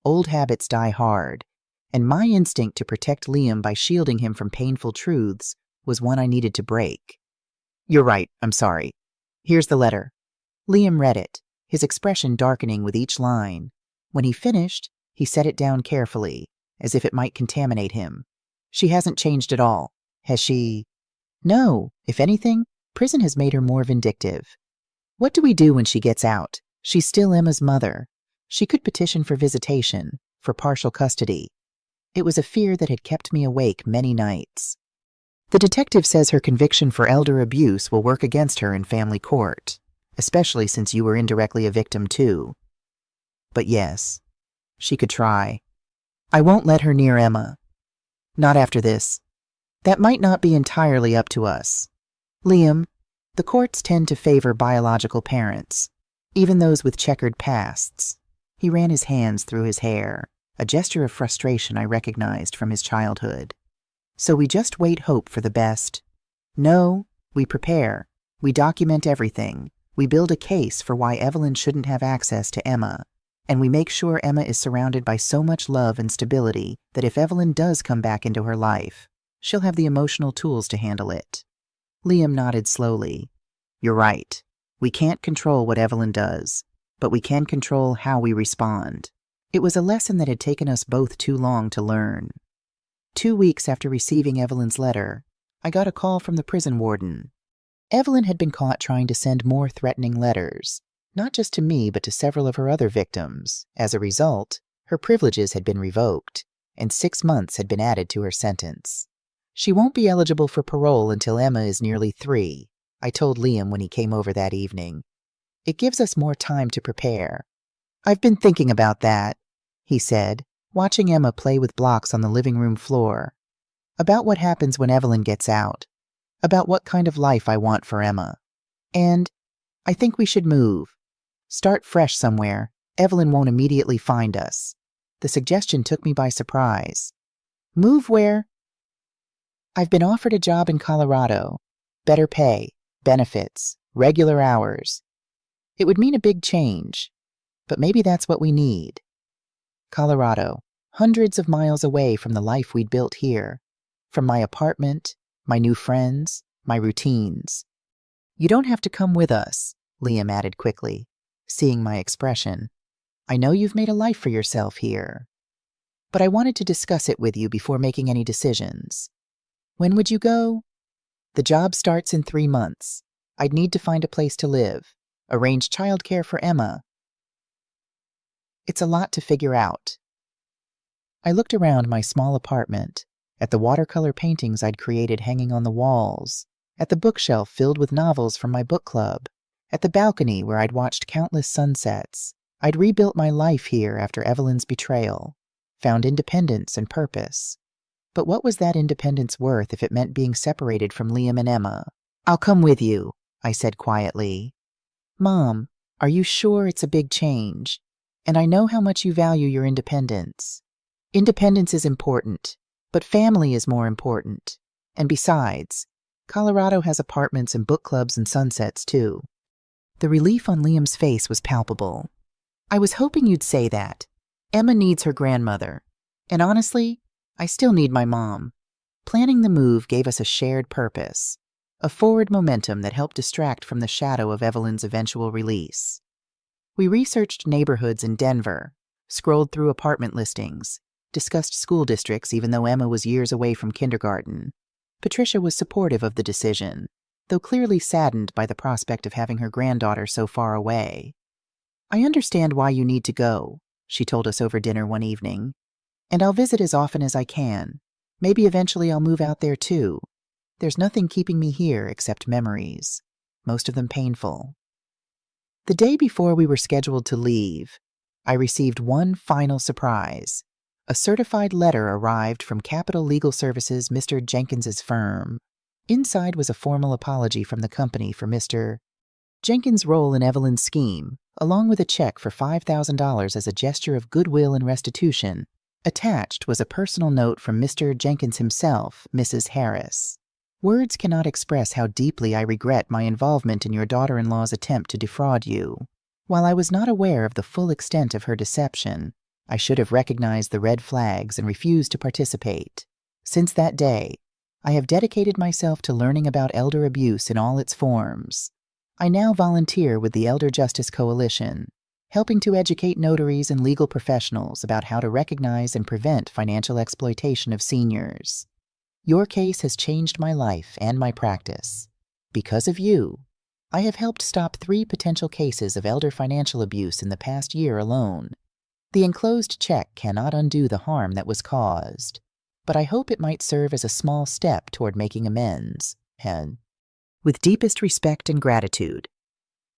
Old habits die hard, and my instinct to protect Liam by shielding him from painful truths was one I needed to break. You're right, I'm sorry. Here's the letter. Liam read it, his expression darkening with each line. When he finished, he set it down carefully, as if it might contaminate him. She hasn't changed at all, has she? No, if anything, prison has made her more vindictive. What do we do when she gets out? She's still Emma's mother. She could petition for visitation, for partial custody. It was a fear that had kept me awake many nights. The detective says her conviction for elder abuse will work against her in family court, especially since you were indirectly a victim too. But yes, she could try. I won't let her near Emma. Not after this. That might not be entirely up to us. Liam, the courts tend to favor biological parents, even those with checkered pasts. He ran his hands through his hair, a gesture of frustration I recognized from his childhood. So we just wait hope for the best. No, we prepare. We document everything. We build a case for why Evelyn shouldn't have access to Emma. And we make sure Emma is surrounded by so much love and stability that if Evelyn does come back into her life, she'll have the emotional tools to handle it. Liam nodded slowly. You're right. We can't control what Evelyn does, but we can control how we respond. It was a lesson that had taken us both too long to learn. 2 weeks after receiving Evelyn's letter, I got a call from the prison warden. Evelyn had been caught trying to send more threatening letters, not just to me but to several of her other victims. As a result, her privileges had been revoked, and 6 months had been added to her sentence. She won't be eligible for parole until Emma is nearly 3, I told Liam when he came over that evening. It gives us more time to prepare. I've been thinking about that, he said, watching Emma play with blocks on the living room floor. About what happens when Evelyn gets out. About what kind of life I want for Emma. And I think we should move. Start fresh somewhere. Evelyn won't immediately find us. The suggestion took me by surprise. Move where? I've been offered a job in Colorado. Better pay, benefits, regular hours. It would mean a big change, but maybe that's what we need. Colorado, hundreds of miles away from the life we'd built here, from my apartment, my new friends, my routines. You don't have to come with us, Liam added quickly, seeing my expression. I know you've made a life for yourself here, but I wanted to discuss it with you before making any decisions. When would you go? The job starts in 3 months. I'd need to find a place to live, arrange childcare for Emma. It's a lot to figure out. I looked around my small apartment, at the watercolor paintings I'd created hanging on the walls, at the bookshelf filled with novels from my book club, at the balcony where I'd watched countless sunsets. I'd rebuilt my life here after Evelyn's betrayal, found independence and purpose. But what was that independence worth if it meant being separated from Liam and Emma? I'll come with you, I said quietly. Mom, are you sure it's a big change? And I know how much you value your independence. Independence is important, but family is more important. And besides, Colorado has apartments and book clubs and sunsets too. The relief on Liam's face was palpable. I was hoping you'd say that. Emma needs her grandmother. And honestly, I still need my mom. Planning the move gave us a shared purpose, a forward momentum that helped distract from the shadow of Evelyn's eventual release. We researched neighborhoods in Denver, scrolled through apartment listings, discussed school districts even though Emma was years away from kindergarten. Patricia was supportive of the decision, though clearly saddened by the prospect of having her granddaughter so far away. I understand why you need to go, she told us over dinner one evening, and I'll visit as often as I can. Maybe eventually I'll move out there too. There's nothing keeping me here except memories, most of them painful. The day before we were scheduled to leave, I received one final surprise. A certified letter arrived from Capital Legal Services, Mr. Jenkins's firm. Inside was a formal apology from the company for Mr. Jenkins' role in Evelyn's scheme, along with a check for $5,000 as a gesture of goodwill and restitution. Attached was a personal note from Mr. Jenkins himself, Mrs. Harris. Words cannot express how deeply I regret my involvement in your daughter-in-law's attempt to defraud you. While I was not aware of the full extent of her deception, I should have recognized the red flags and refused to participate. Since that day, I have dedicated myself to learning about elder abuse in all its forms. I now volunteer with the Elder Justice Coalition, helping to educate notaries and legal professionals about how to recognize and prevent financial exploitation of seniors. Your case has changed my life and my practice. Because of you, I have helped stop 3 potential cases of elder financial abuse in the past year alone. The enclosed check cannot undo the harm that was caused, but I hope it might serve as a small step toward making amends. And with deepest respect and gratitude,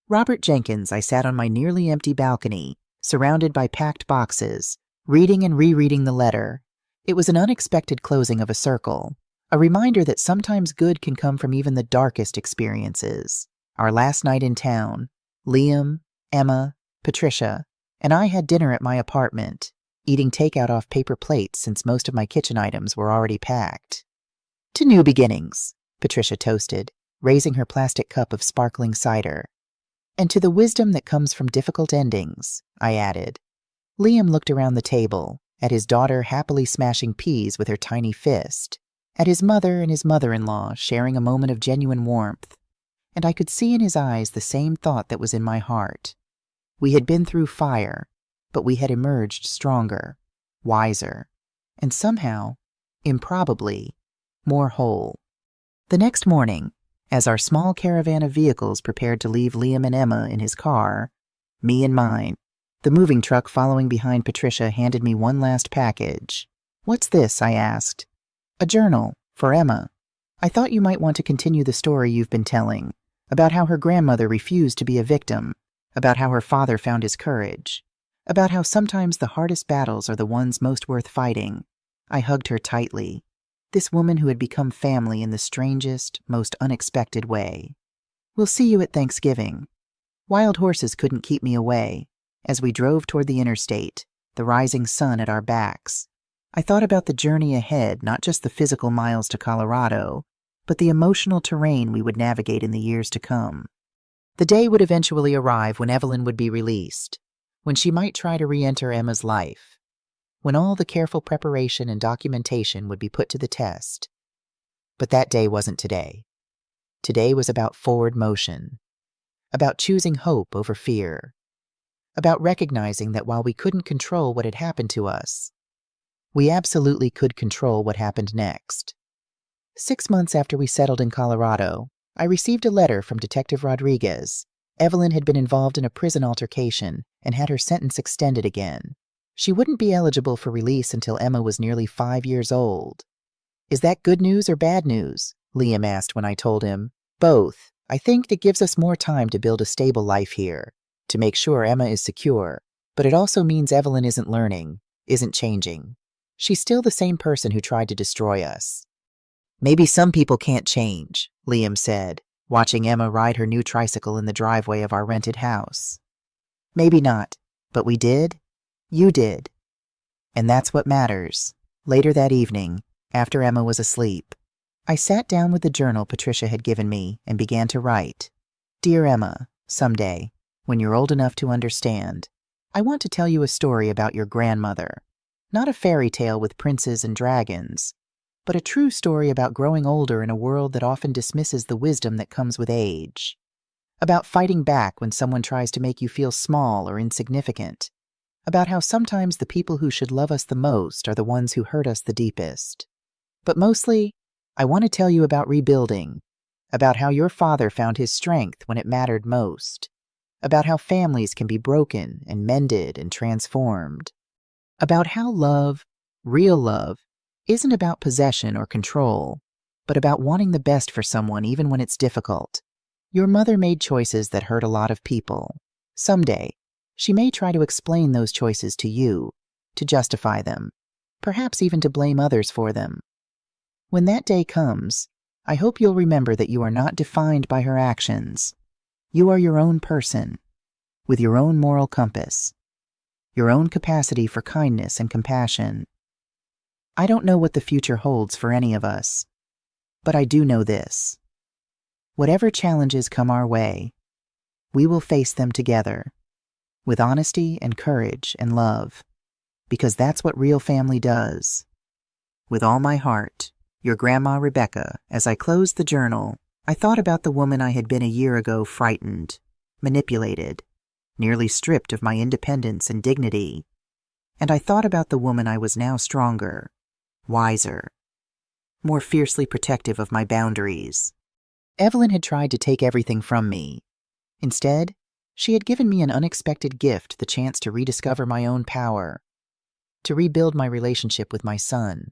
Robert Jenkins. I sat on my nearly empty balcony, surrounded by packed boxes, reading and rereading the letter. It was an unexpected closing of a circle, a reminder that sometimes good can come from even the darkest experiences. Our last night in town, Liam, Emma, Patricia, and I had dinner at my apartment, eating takeout off paper plates since most of my kitchen items were already packed. To new beginnings, Patricia toasted, raising her plastic cup of sparkling cider. And to the wisdom that comes from difficult endings, I added. Liam looked around the table, at his daughter happily smashing peas with her tiny fist, at his mother and his mother-in-law sharing a moment of genuine warmth, and I could see in his eyes the same thought that was in my heart. We had been through fire, but we had emerged stronger, wiser, and somehow, improbably, more whole. The next morning, as our small caravan of vehicles prepared to leave Liam and Emma in his car, me in mine, the moving truck following behind Patricia handed me one last package. What's this? I asked. A journal, for Emma. I thought you might want to continue the story you've been telling, about how her grandmother refused to be a victim, about how her father found his courage, about how sometimes the hardest battles are the ones most worth fighting. I hugged her tightly, this woman who had become family in the strangest, most unexpected way. We'll see you at Thanksgiving. Wild horses couldn't keep me away. As we drove toward the interstate, the rising sun at our backs, I thought about the journey ahead, not just the physical miles to Colorado, but the emotional terrain we would navigate in the years to come. The day would eventually arrive when Evelyn would be released, when she might try to re-enter Emma's life, when all the careful preparation and documentation would be put to the test. But that day wasn't today. Today was about forward motion, about choosing hope over fear, about recognizing that while we couldn't control what had happened to us, we absolutely could control what happened next. 6 months after we settled in Colorado, I received a letter from Detective Rodriguez. Evelyn had been involved in a prison altercation and had her sentence extended again. She wouldn't be eligible for release until Emma was nearly 5 years old. "Is that good news or bad news?" Liam asked when I told him. "Both. I think it gives us more time to build a stable life here, to make sure Emma is secure, but it also means Evelyn isn't learning, isn't changing. She's still the same person who tried to destroy us." "Maybe some people can't change," Liam said, watching Emma ride her new tricycle in the driveway of our rented house. "Maybe not, but we did. You did. And that's what matters." Later that evening, after Emma was asleep, I sat down with the journal Patricia had given me and began to write. "Dear Emma, someday, when you're old enough to understand, I want to tell you a story about your grandmother. Not a fairy tale with princes and dragons, but a true story about growing older in a world that often dismisses the wisdom that comes with age. About fighting back when someone tries to make you feel small or insignificant. About how sometimes the people who should love us the most are the ones who hurt us the deepest. But mostly, I want to tell you about rebuilding, about how your father found his strength when it mattered most, about how families can be broken and mended and transformed, about how love, real love, isn't about possession or control, but about wanting the best for someone even when it's difficult. Your mother made choices that hurt a lot of people. Someday, she may try to explain those choices to you, to justify them, perhaps even to blame others for them. When that day comes, I hope you'll remember that you are not defined by her actions. You are your own person, with your own moral compass, your own capacity for kindness and compassion. I don't know what the future holds for any of us, but I do know this. Whatever challenges come our way, we will face them together, with honesty and courage and love, because that's what real family does. With all my heart, your Grandma Rebecca. As I closed the journal, I thought about the woman I had been a year ago, frightened, manipulated, nearly stripped of my independence and dignity. And I thought about the woman I was now, stronger, wiser, more fiercely protective of my boundaries. Evelyn had tried to take everything from me. Instead, she had given me an unexpected gift, the chance to rediscover my own power, to rebuild my relationship with my son,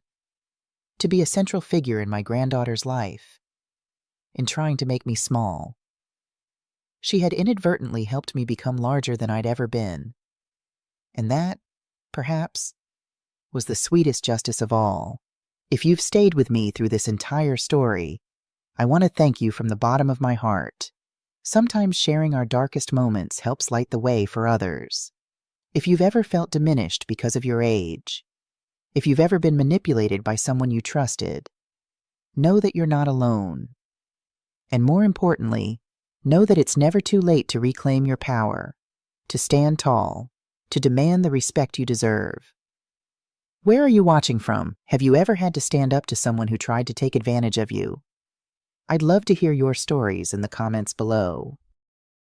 to be a central figure in my granddaughter's life, in trying to make me small. She had inadvertently helped me become larger than I'd ever been. And that, perhaps, was the sweetest justice of all. If you've stayed with me through this entire story, I want to thank you from the bottom of my heart. Sometimes sharing our darkest moments helps light the way for others. If you've ever felt diminished because of your age, if you've ever been manipulated by someone you trusted, know that you're not alone. And more importantly, know that it's never too late to reclaim your power, to stand tall, to demand the respect you deserve. Where are you watching from? Have you ever had to stand up to someone who tried to take advantage of you? I'd love to hear your stories in the comments below.